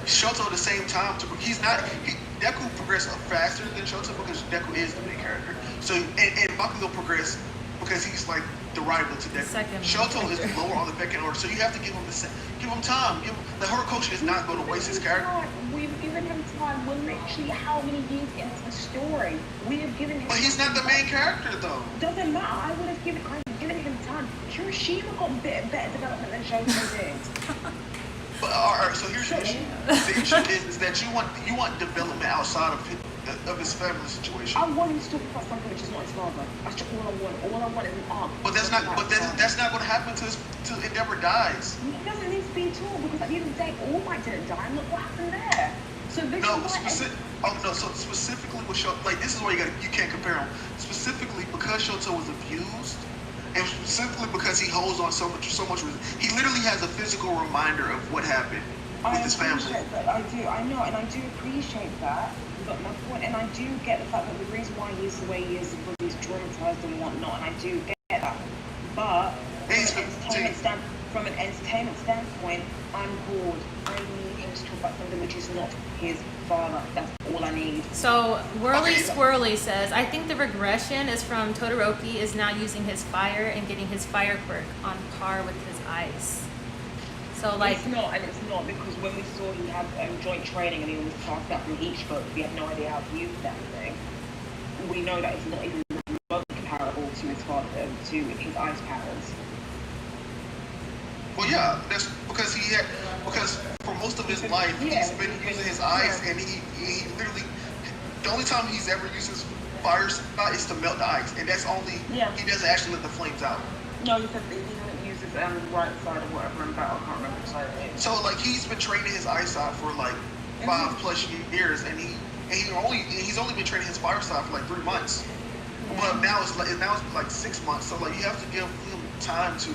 Shoto the same time to. Deku progressed faster than Shoto because Deku is the main character. So and Bakugo progressed because he's like the rival to Deku. Shoto is lower on the pecking order, so you have to give him time. The Horikoshi is not going to waste his character. We've given him time. We're literally how many years into the story? We have given him. But he's not the main character though. Doesn't matter. I've given him time. Kirishima got better development than Shoto did. But alright, so here's the issue. The issue is that you want development outside of his family situation. I want him to talk about something which is not his father. That's just all I want. All I want is an arc. But that's not going to happen till Endeavor dies. It doesn't need to be at all because at the end of the day, All Might didn't die. And look what happened there. So this so specifically with Shoto, like this is where you can't compare him. Specifically because Shoto was abused, and specifically because he holds on so much. He literally has a physical reminder of what happened with his family. I know, and I do appreciate that. But my point, and I do get the fact that the reason why he is the way he is because he's traumatized and whatnot, and I do get that. But from an entertainment standpoint, I'm bored. I need him to talk about something which is not his father. That's all I need. So Whirly Squirrely says, I think the regression is from Todoroki is now using his fire and getting his fire quirk on par with his ice. So like it's not because when we saw he had joint training and he was passed out from each book, we had no idea how to use that thing. We know that it's not even remotely comparable to his father, to his ice powers. Well, yeah, that's because because for most of his life he's been using his ice, and he literally the only time he's ever used his fire spot is to melt the ice, and that's only he doesn't actually let the flames out. No, he said that he didn't use his right side or whatever in battle. I can't remember which side it is. So like he's been training his ice side for like 5+ years, and he's only been training his fire side for like 3 months. But now it's like 6 months. So like you have to give him time to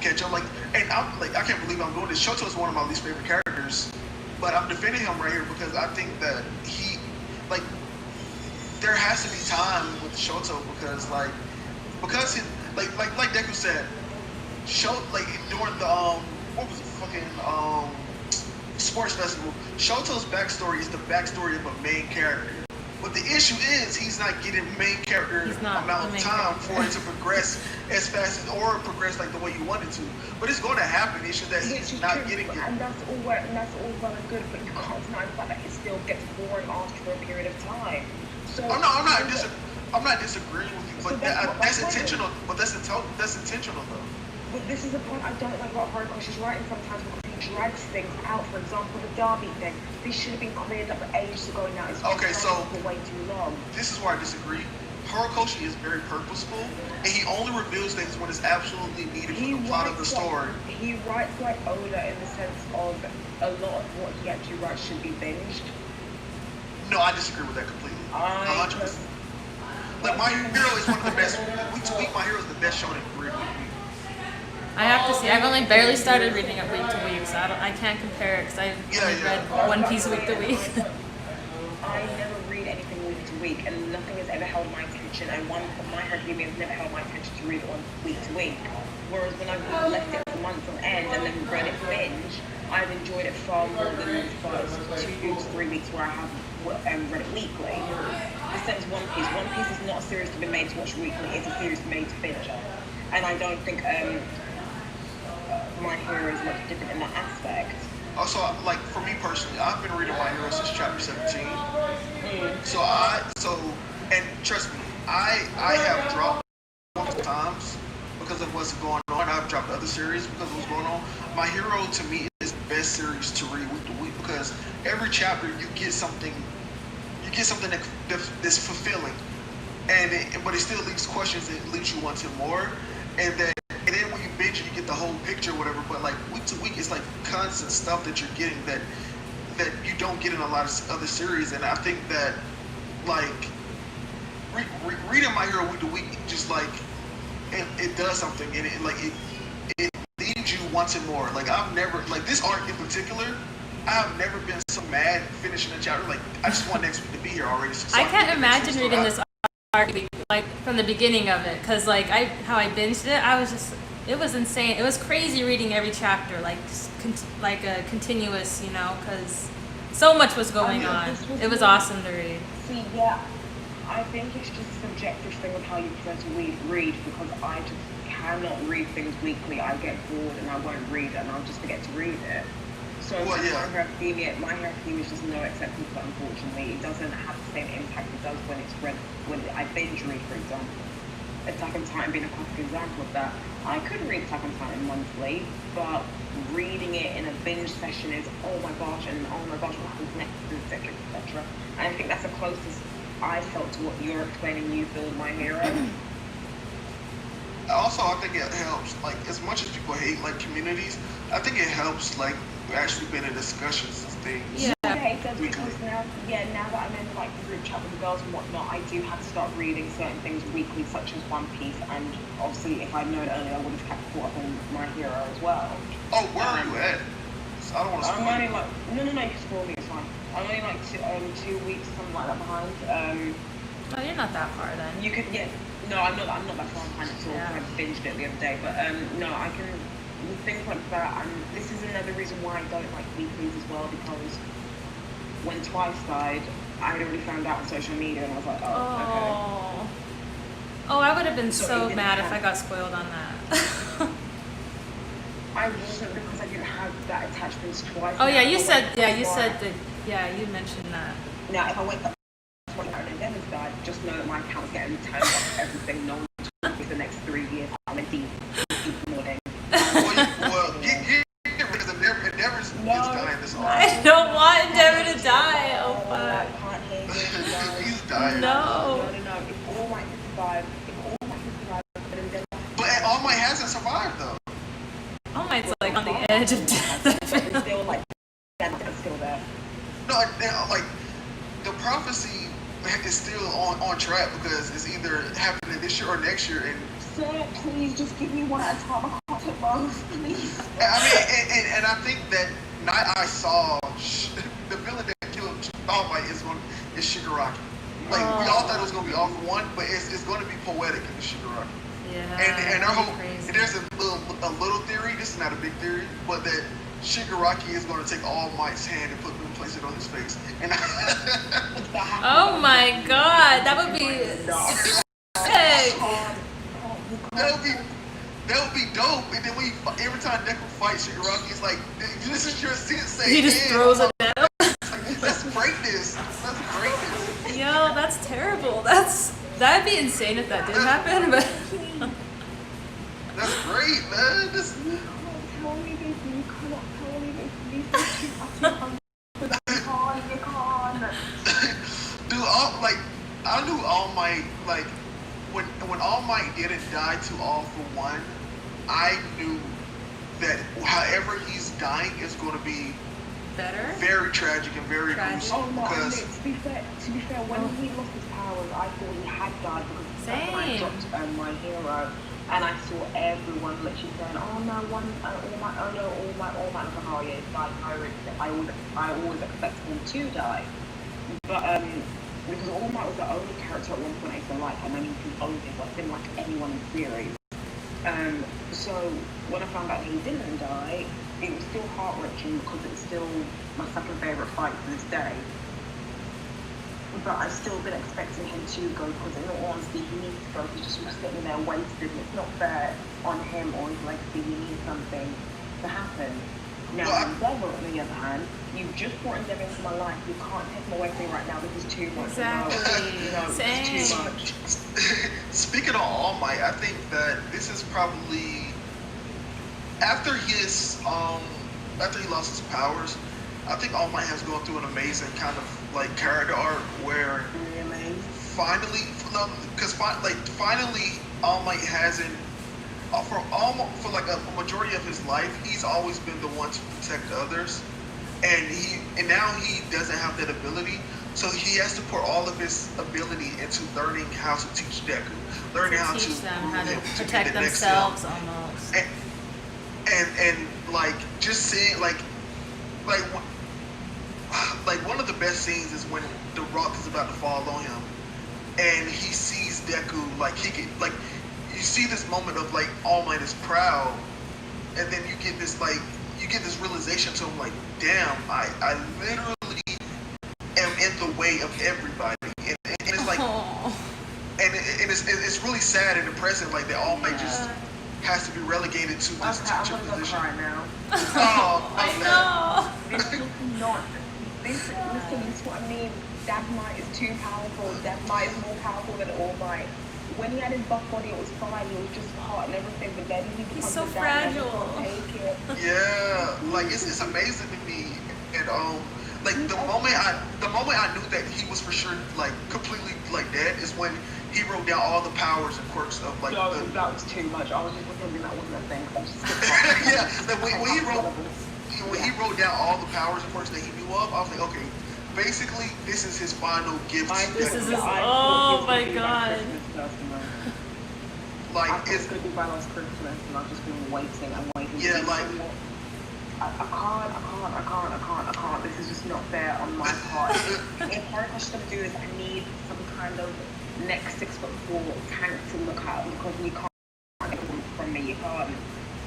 catch up. Like, and I can't believe I'm doing this. Shoto is one of my least favorite characters, but I'm defending him right here because I think that there has to be time with Shoto because he, like Deku said, during the what was it, fucking sports festival, Shoto's backstory is the backstory of a main character. But the issue is he's not getting main character amount of time for it to progress as fast or progress like the way you want it to. But it's going to happen. It's just that he's not getting it. And that's all well and good, but you can't deny the fact that it still gets boring after a period of time. So I'm not disagreeing with you, but that's intentional. But that's intentional though. But this is the point I don't like about Horikoshi's writing sometimes because he drags things out. For example, the Dabi thing. This should have been cleared up ages ago now. It's for way too long. This is where I disagree. Horikoshi is very purposeful, and he only reveals things when it's absolutely needed for the plot of the story. He writes like Oda in the sense of a lot of what he actually writes should be binged. No, I disagree with that completely. 100%. Like My Hero is one of the best. Week to week, My Hero is the best shonen week to week. I have to see. I've only barely started reading it week to week, so I can't compare it because I've only read One Piece week to week. I never read anything week to week, and nothing has ever held my attention. And My Hero Academia has never held my attention to read it on week to week. Whereas when I've left it for months on end and then read it binge, I've enjoyed it far more than the first 2 to 3 weeks where I have read it weekly. The same as One Piece. One Piece is not a series to be made to watch weekly. It's a series made to binge on. And I don't think My Hero is much different in that aspect. Also, like for me personally, I've been reading My Hero since chapter 17. And trust me, I have dropped multiple times because of what's going on. I've dropped other series because of what's going on. My Hero to me is the best series to read week to week because every chapter you get something that's fulfilling, but it still leaves questions that leaves you wanting more. And then when you binge it, you get the whole picture, or whatever. But like week to week, it's like constant stuff that you're getting that you don't get in a lot of other series. And I think that like reading My Hero week to week, just like it does something, and it leaves you wanting more. Like I've never, like this arc in particular, I've never been so mad finishing a chapter. Like I just want next week to be here already. So I can't imagine reading this arc like from the beginning of it, because like how I binged it, it was insane. It was crazy reading every chapter, like like a continuous, because so much was going on. It was awesome to read. See, yeah, I think it's just a subjective thing of how you prefer to read, because I just cannot read things weekly. I get bored and I won't read, and I'll just forget to read it. So My Hero Academia is just no exception to that, unfortunately. It doesn't have the same impact it does when it's read, when I binge read, for example. Attack on Titan being a classic example of that. I could read Attack on Titan monthly, but reading it in a binge session is, oh my gosh, what happens next, etc., etc. And I think that's the closest I felt to what you're explaining you feel My Hero. Also, I think it helps, like, as much as people hate, like, communities, I think it helps, like, actually being in discussions and things. Yeah. Okay, so because now that I'm in, like, the group chat with the girls and whatnot, I do have to start reading certain things weekly, such as One Piece, and obviously, if I'd known earlier, I would have kept caught up on My Hero as well. Oh, where are you at? I don't want to spoil I'm only, like, no, you can spoil me, it's fine. I'm only, like, 2 weeks, something like that behind. Oh, you're not that far then. You could, no, I'm not that far behind at all. Yeah. I binged it the other day, but no, I can things like that. And this is another reason why I don't like weeklies as well, because when Twice died, I had already found out on social media, and I was like, okay. Oh, I would have been so mad if I got spoiled on that. I wasn't, because I didn't have that attachment to Twice. Oh yeah, you said that. Yeah, you mentioned that. Now, if I wake up and Devin's died, just know that my account's getting turned off everything. No one will for the next 3 years. I'm a deep morning. Well, get rid of Endeavor's dying this autumn. I don't want Endeavor to die. Oh fuck. I can't hear you. He's dying. No. If All Might can survive, but Endeavor... But All Might hasn't survived, though. All Might's like on the edge of death. It's still like, it's still there. No, like, the prophecy is still on track, because it's either happening this year or next year, and Sir, please just give me one at a time. I can't take both, please. I mean, and I think that Night I saw the villain that killed All Might is Shigaraki. Like we all thought it was gonna be all for one, but it's going to be poetic in the Shigaraki. Yeah. And our whole there's a little theory. This is not a big theory, but that Shigaraki is going to take All Might's hand and place it on his face. And oh my god, that would be sick. That would be dope. And then every time Deku fights Shigaraki, it's like, this is your sensei. He just throws it at him. Let's break this. Let's break this. Yo, that's terrible. That'd be insane if that did happen, but that's great, man. You can't tell me this. You cannot tell me this. You can't. Dude, I knew All Might, like, when All Might didn't die to All for One, I knew that however he's dying is going to be better, very tragic and very gruesome. Because to be fair, when he lost his powers, I thought he had died, because that's when I dropped My Hero, and I saw everyone literally saying, "Oh no, All Might, oh yeah, he's died." I always expect him to die, but because All Might was the only character at one point in their life, and then he only didn't like anyone in the series. So when I found out he didn't die, it was still heart-wrenching, because it's still my second favourite fight to this day. But I've still been expecting him to go, because in all honesty, he needs to go. He's just sitting there waiting. It's not fair on him or his legacy. He needs something. to happen. Now, Endeavor, on the other hand, you've just brought Endeavor into my life. You can't take him away from me right now. This is too much. Exactly. No, Same. it's too much. Speaking of All Might, I think that this is probably after after he lost his powers. I think All Might has gone through an amazing kind of like character arc where finally All Might hasn't for like a majority of his life he's always been the one to protect others, and now he doesn't have that ability, so he has to pour all of his ability into learning how to teach Deku, learning how to teach them how to be protect the next themselves him. almost. And like just seeing like one of the best scenes is when the rock is about to fall on him, and he sees Deku like he can like you see this moment of like All Might is proud, and then you get this realization to him like, damn, I literally am in the way of everybody, and it's like, and it's really sad and depressing like that All Might just has to be relegated to this teacher position. Cry now. Oh, I know. This is not. This is what I mean. Might is too powerful. Might is more powerful than All Might. When he had his buff body, it was fine. He was just hot and everything. But then he becomes so a dad, fragile. Take it. Yeah, like it's amazing to me, and like the moment I knew that he was for sure like completely like dead is when he wrote down all the powers and quirks of like. No, that was too much. I was just pretending that wasn't a thing. I just yeah, like when he wrote down all the powers and quirks that he knew of, I was like, okay, basically this is his final gift. Oh my god. Like it's gonna be my last Christmas, and I've just been waiting and waiting. Yeah, like I can't. This is just not fair on my part. If Horikoshi gonna do this, I need some kind of next 6'4" tank to look at, because you can't get them from me. You can't.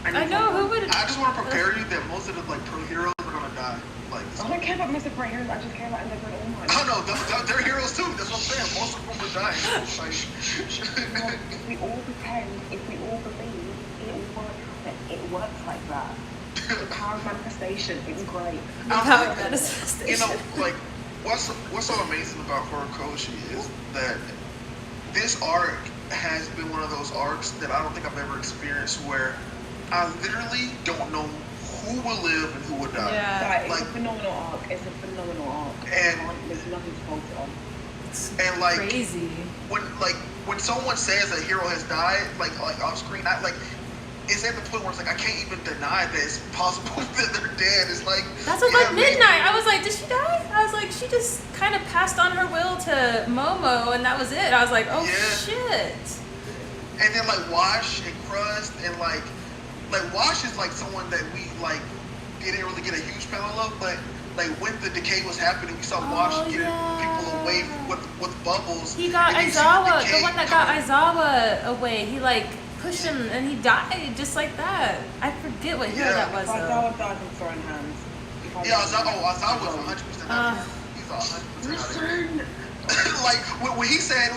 I know who would. I just want to prepare you that most of the like pro heroes are gonna die. Like I don't care about most of the heroes. I just care about Endeavor and All Might. Oh no, they're heroes too. That's what I'm saying. Most of them are dying. Like, if we all pretend, if we all believe, it will happen. It works like that. The power of manifestation. It's great. Power of manifestation. You know, like what's so amazing about Horikoshi is that this arc has been one of those arcs that I don't think I've ever experienced where I literally don't know who will live and who will die. Yeah. It's a phenomenal arc. It's a phenomenal arc. And there's nothing to fault it on. And like crazy. When someone says a hero has died, like off screen, it's at the point where it's like I can't even deny that it's possible that they're dead. It's like that's what like midnight. I was like, did she die? I was like, she just kind of passed on her will to Momo, and that was it. I was like, oh shit. And then like Wash and Crust and like Wash is like someone that we like didn't really get a huge panel of, but like when the decay was happening, we saw Wash getting people away with bubbles. He got Aizawa, the one that got Aizawa away. He like pushed him and he died just like that. I forget what hero that was though. Aizawa died from throwing hands. Yeah, Aizawa was 100% out of here. He's 100% out of here. Like when he said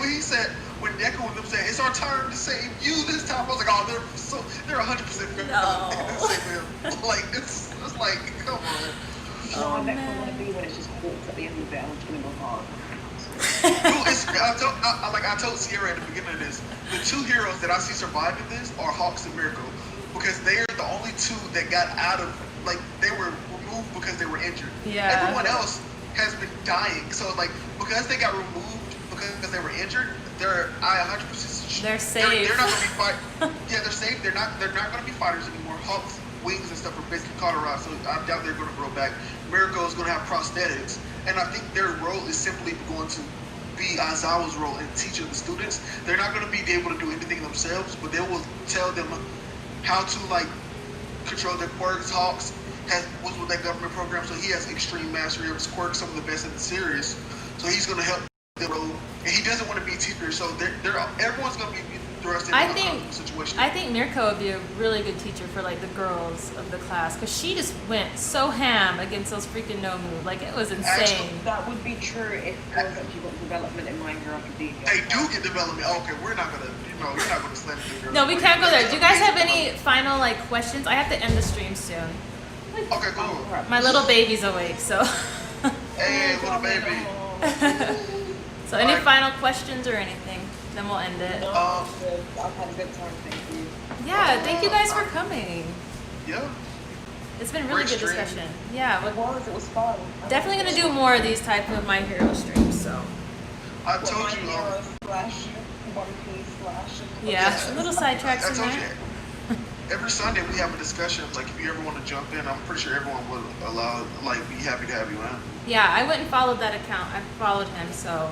when Deku and them said it's our turn to save you this time, I was like, oh, they're 100% no. Like it's like come on. Oh, that's what I want to be when it's just Hawks at the end of it. I'm just gonna go hard. I told Sierra at the beginning of this, the two heroes that I see surviving this are Hawks and Miracle, because they are the only two that got out of like they were removed because they were injured. Yeah. Everyone else has been dying, so like because they got removed because they were injured, they're 100%. They're safe. They're not gonna be fight. Yeah, they're safe. They're not gonna be fighters anymore. Hawks' wings and stuff are basically cauterized, so I doubt they're gonna grow back. Miracle is gonna have prosthetics, and I think their role is simply going to be Aizawa's role in teaching the students. They're not gonna be able to do anything themselves, but they will tell them how to like control their quirks. Hawks was with that government program, so he has extreme mastery of his quirks, some of the best in the series. So he's gonna help them, and he doesn't want to be a teacher. So everyone's gonna be thrust in I a think situation. I think Mirko would be a really good teacher for like the girls of the class because she just went so ham against those freaking no move. Like it was insane. Actually, That would be true if girls actually got development in My Hero Academia. they do get development. Okay, we're not gonna, you're not gonna slam the girls. No, we can't go there. Do you guys have any final like questions? I have to end the stream soon. Okay, cool. My little baby's awake, so. Hey, little baby. So any Alright. final questions or anything? Then we'll end it. I've had a good time, thank you. Yeah, thank you guys for coming. Yeah. It's been really Great good stream. discussion. Yeah, It we're was fun. definitely gonna do more of these type of My Hero streams. So I told My you. Hero slash One Piece slash. yeah, a little sidetracks I in told there. you. Every Sunday we have a discussion. Like if you ever want to jump in, I'm pretty sure everyone would be happy to have you in. Yeah, I went and followed that account. I followed him, so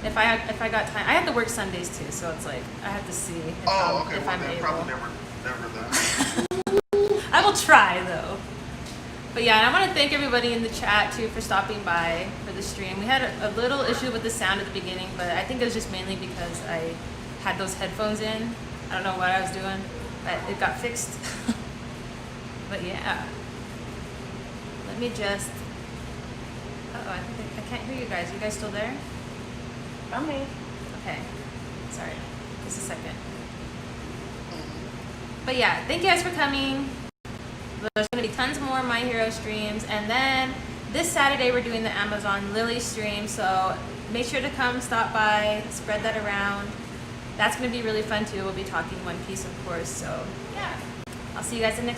if I got time, I have to work Sundays too. So it's like I have to see if Oh, I'm, okay. if Well, I'm then able. probably never then. I will try though. But yeah, and I want to thank everybody in the chat too for stopping by for the stream. We had a little issue with the sound at the beginning, but I think it was just mainly because I had those headphones in. I don't know what I was doing, but it got fixed. But yeah, let me just. Uh-oh, I think I can't hear you guys. You guys still there? I'm here. Okay. Sorry. Just a second. But yeah, thank you guys for coming. There's going to be tons more My Hero streams. And then this Saturday, we're doing the Amazon Lily stream. So make sure to come, stop by, spread that around. That's going to be really fun too. We'll be talking One Piece, of course. So yeah, I'll see you guys in the next